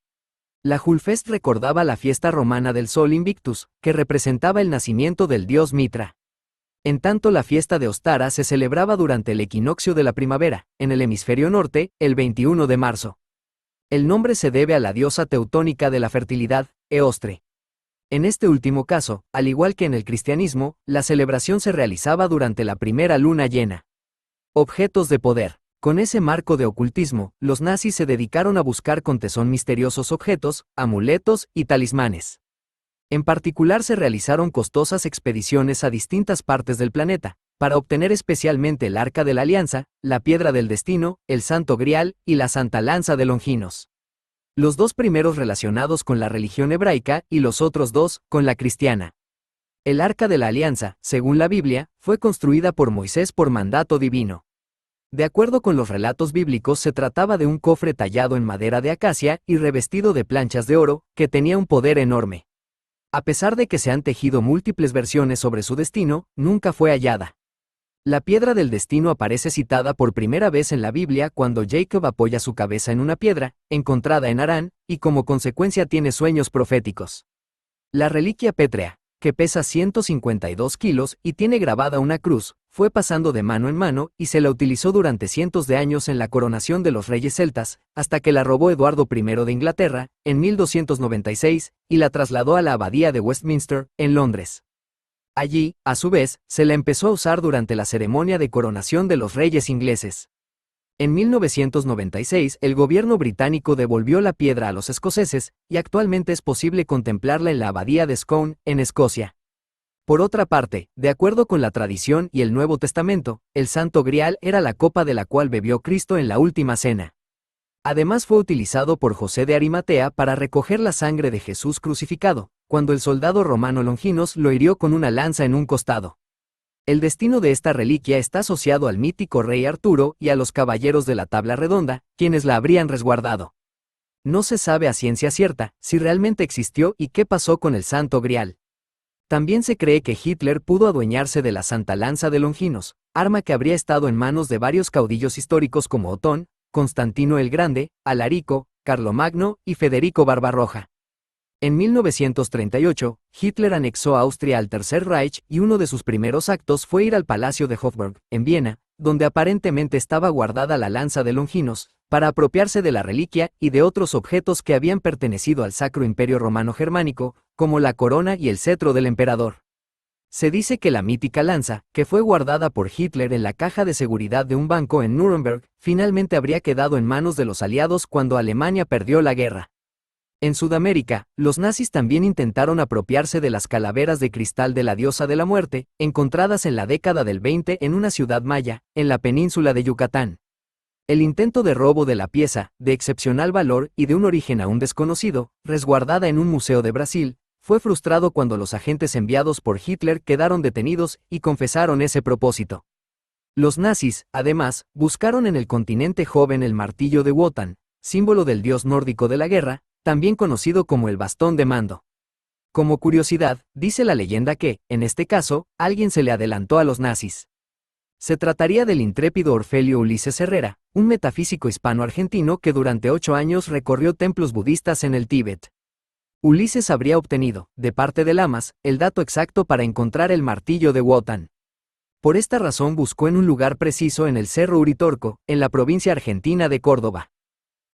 La Julfest recordaba la fiesta romana del Sol Invictus, que representaba el nacimiento del dios Mitra. En tanto, la fiesta de Ostara se celebraba durante el equinoccio de la primavera, en el hemisferio norte, el 21 de marzo. El nombre se debe a la diosa teutónica de la fertilidad, Eostre. En este último caso, al igual que en el cristianismo, la celebración se realizaba durante la primera luna llena. Objetos de poder. Con ese marco de ocultismo, los nazis se dedicaron a buscar con tesón misteriosos objetos, amuletos y talismanes. En particular se realizaron costosas expediciones a distintas partes del planeta, para obtener especialmente el Arca de la Alianza, la Piedra del Destino, el Santo Grial y la Santa Lanza de Longinos. Los dos primeros relacionados con la religión hebraica y los otros dos con la cristiana. El Arca de la Alianza, según la Biblia, fue construida por Moisés por mandato divino. De acuerdo con los relatos bíblicos, se trataba de un cofre tallado en madera de acacia y revestido de planchas de oro, que tenía un poder enorme. A pesar de que se han tejido múltiples versiones sobre su destino, nunca fue hallada. La piedra del destino aparece citada por primera vez en la Biblia cuando Jacob apoya su cabeza en una piedra, encontrada en Harán, y como consecuencia tiene sueños proféticos. La reliquia pétrea, que pesa 152 kilos y tiene grabada una cruz, fue pasando de mano en mano y se la utilizó durante cientos de años en la coronación de los reyes celtas, hasta que la robó Eduardo I de Inglaterra, en 1296, y la trasladó a la abadía de Westminster, en Londres. Allí, a su vez, se la empezó a usar durante la ceremonia de coronación de los reyes ingleses. En 1996, el gobierno británico devolvió la piedra a los escoceses, y actualmente es posible contemplarla en la abadía de Scone, en Escocia. Por otra parte, de acuerdo con la tradición y el Nuevo Testamento, el Santo Grial era la copa de la cual bebió Cristo en la Última Cena. Además fue utilizado por José de Arimatea para recoger la sangre de Jesús crucificado, cuando el soldado romano Longinos lo hirió con una lanza en un costado. El destino de esta reliquia está asociado al mítico rey Arturo y a los caballeros de la Tabla Redonda, quienes la habrían resguardado. No se sabe a ciencia cierta si realmente existió y qué pasó con el Santo Grial. También se cree que Hitler pudo adueñarse de la Santa Lanza de Longinos, arma que habría estado en manos de varios caudillos históricos como Otón, Constantino el Grande, Alarico, Carlomagno y Federico Barbarroja. En 1938, Hitler anexó a Austria al Tercer Reich y uno de sus primeros actos fue ir al Palacio de Hofburg, en Viena, donde aparentemente estaba guardada la lanza de Longinos, para apropiarse de la reliquia y de otros objetos que habían pertenecido al Sacro Imperio Romano Germánico, como la corona y el cetro del emperador. Se dice que la mítica lanza, que fue guardada por Hitler en la caja de seguridad de un banco en Nuremberg, finalmente habría quedado en manos de los aliados cuando Alemania perdió la guerra. En Sudamérica, los nazis también intentaron apropiarse de las calaveras de cristal de la diosa de la muerte, encontradas en la década del 20 en una ciudad maya, en la península de Yucatán. El intento de robo de la pieza, de excepcional valor y de un origen aún desconocido, resguardada en un museo de Brasil, fue frustrado cuando los agentes enviados por Hitler quedaron detenidos y confesaron ese propósito. Los nazis, además, buscaron en el continente joven el martillo de Wotan, símbolo del dios nórdico de la guerra, también conocido como el bastón de mando. Como curiosidad, dice la leyenda que, en este caso, alguien se le adelantó a los nazis. Se trataría del intrépido Orfelio Ulises Herrera, un metafísico hispano-argentino que durante 8 años recorrió templos budistas en el Tíbet. Ulises habría obtenido, de parte de Lamas, el dato exacto para encontrar el martillo de Wotan. Por esta razón buscó en un lugar preciso en el Cerro Uritorco, en la provincia argentina de Córdoba.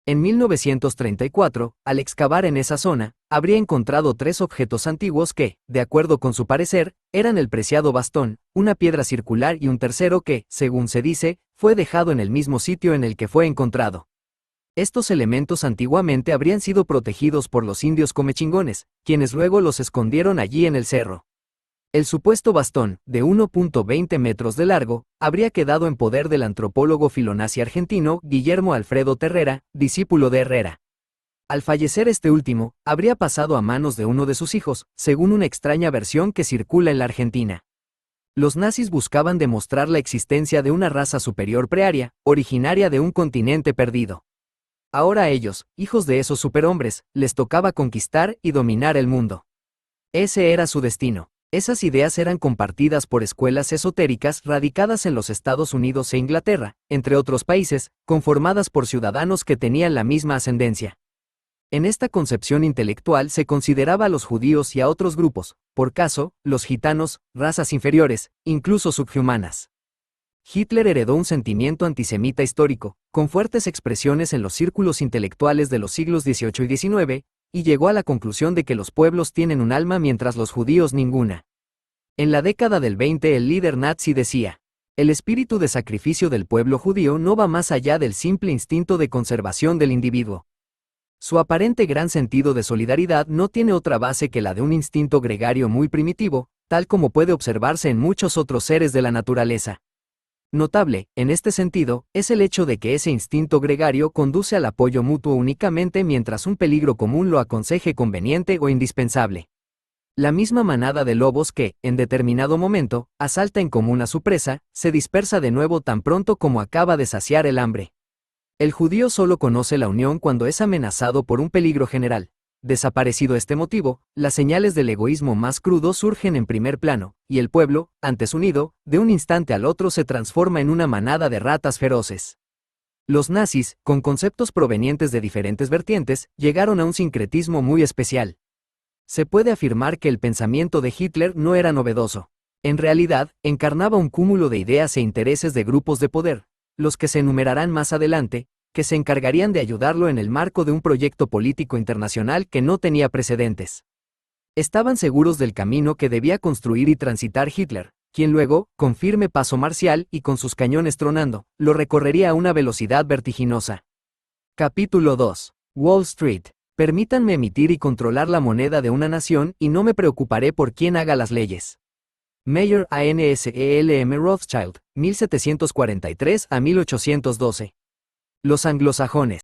En 1934, al excavar en esa zona, habría encontrado 3 objetos antiguos que, de acuerdo con su parecer, eran el preciado bastón, una piedra circular y un tercero que, según se dice, fue dejado en el mismo sitio en el que fue encontrado. Estos elementos antiguamente habrían sido protegidos por los indios comechingones, quienes luego los escondieron allí en el cerro. El supuesto bastón, de 1.20 metros de largo, habría quedado en poder del antropólogo filonazi argentino Guillermo Alfredo Terrera, discípulo de Herrera. Al fallecer este último, habría pasado a manos de uno de sus hijos, según una extraña versión que circula en la Argentina. Los nazis buscaban demostrar la existencia de una raza superior prearia, originaria de un continente perdido. Ahora a ellos, hijos de esos superhombres, les tocaba conquistar y dominar el mundo. Ese era su destino. Esas ideas eran compartidas por escuelas esotéricas radicadas en los Estados Unidos e Inglaterra, entre otros países, conformadas por ciudadanos que tenían la misma ascendencia. En esta concepción intelectual se consideraba a los judíos y a otros grupos, por caso, los gitanos, razas inferiores, incluso subhumanas. Hitler heredó un sentimiento antisemita histórico, con fuertes expresiones en los círculos intelectuales de los siglos XVIII y XIX, y llegó a la conclusión de que los pueblos tienen un alma mientras los judíos ninguna. En la década del 20 el líder nazi decía, el espíritu de sacrificio del pueblo judío no va más allá del simple instinto de conservación del individuo. Su aparente gran sentido de solidaridad no tiene otra base que la de un instinto gregario muy primitivo, tal como puede observarse en muchos otros seres de la naturaleza. Notable, en este sentido, es el hecho de que ese instinto gregario conduce al apoyo mutuo únicamente mientras un peligro común lo aconseje conveniente o indispensable. La misma manada de lobos que, en determinado momento, asalta en común a su presa, se dispersa de nuevo tan pronto como acaba de saciar el hambre. El judío solo conoce la unión cuando es amenazado por un peligro general. Desaparecido este motivo, las señales del egoísmo más crudo surgen en primer plano, y el pueblo, antes unido, de un instante al otro se transforma en una manada de ratas feroces. Los nazis, con conceptos provenientes de diferentes vertientes, llegaron a un sincretismo muy especial. Se puede afirmar que el pensamiento de Hitler no era novedoso. En realidad, encarnaba un cúmulo de ideas e intereses de grupos de poder, los que se enumerarán más adelante, que se encargarían de ayudarlo en el marco de un proyecto político internacional que no tenía precedentes. Estaban seguros del camino que debía construir y transitar Hitler, quien luego, con firme paso marcial y con sus cañones tronando, lo recorrería a una velocidad vertiginosa. Capítulo 2. Wall Street. Permítanme emitir y controlar la moneda de una nación y no me preocuparé por quién haga las leyes. Mayer Anselm Rothschild, 1743 a 1812. Los anglosajones.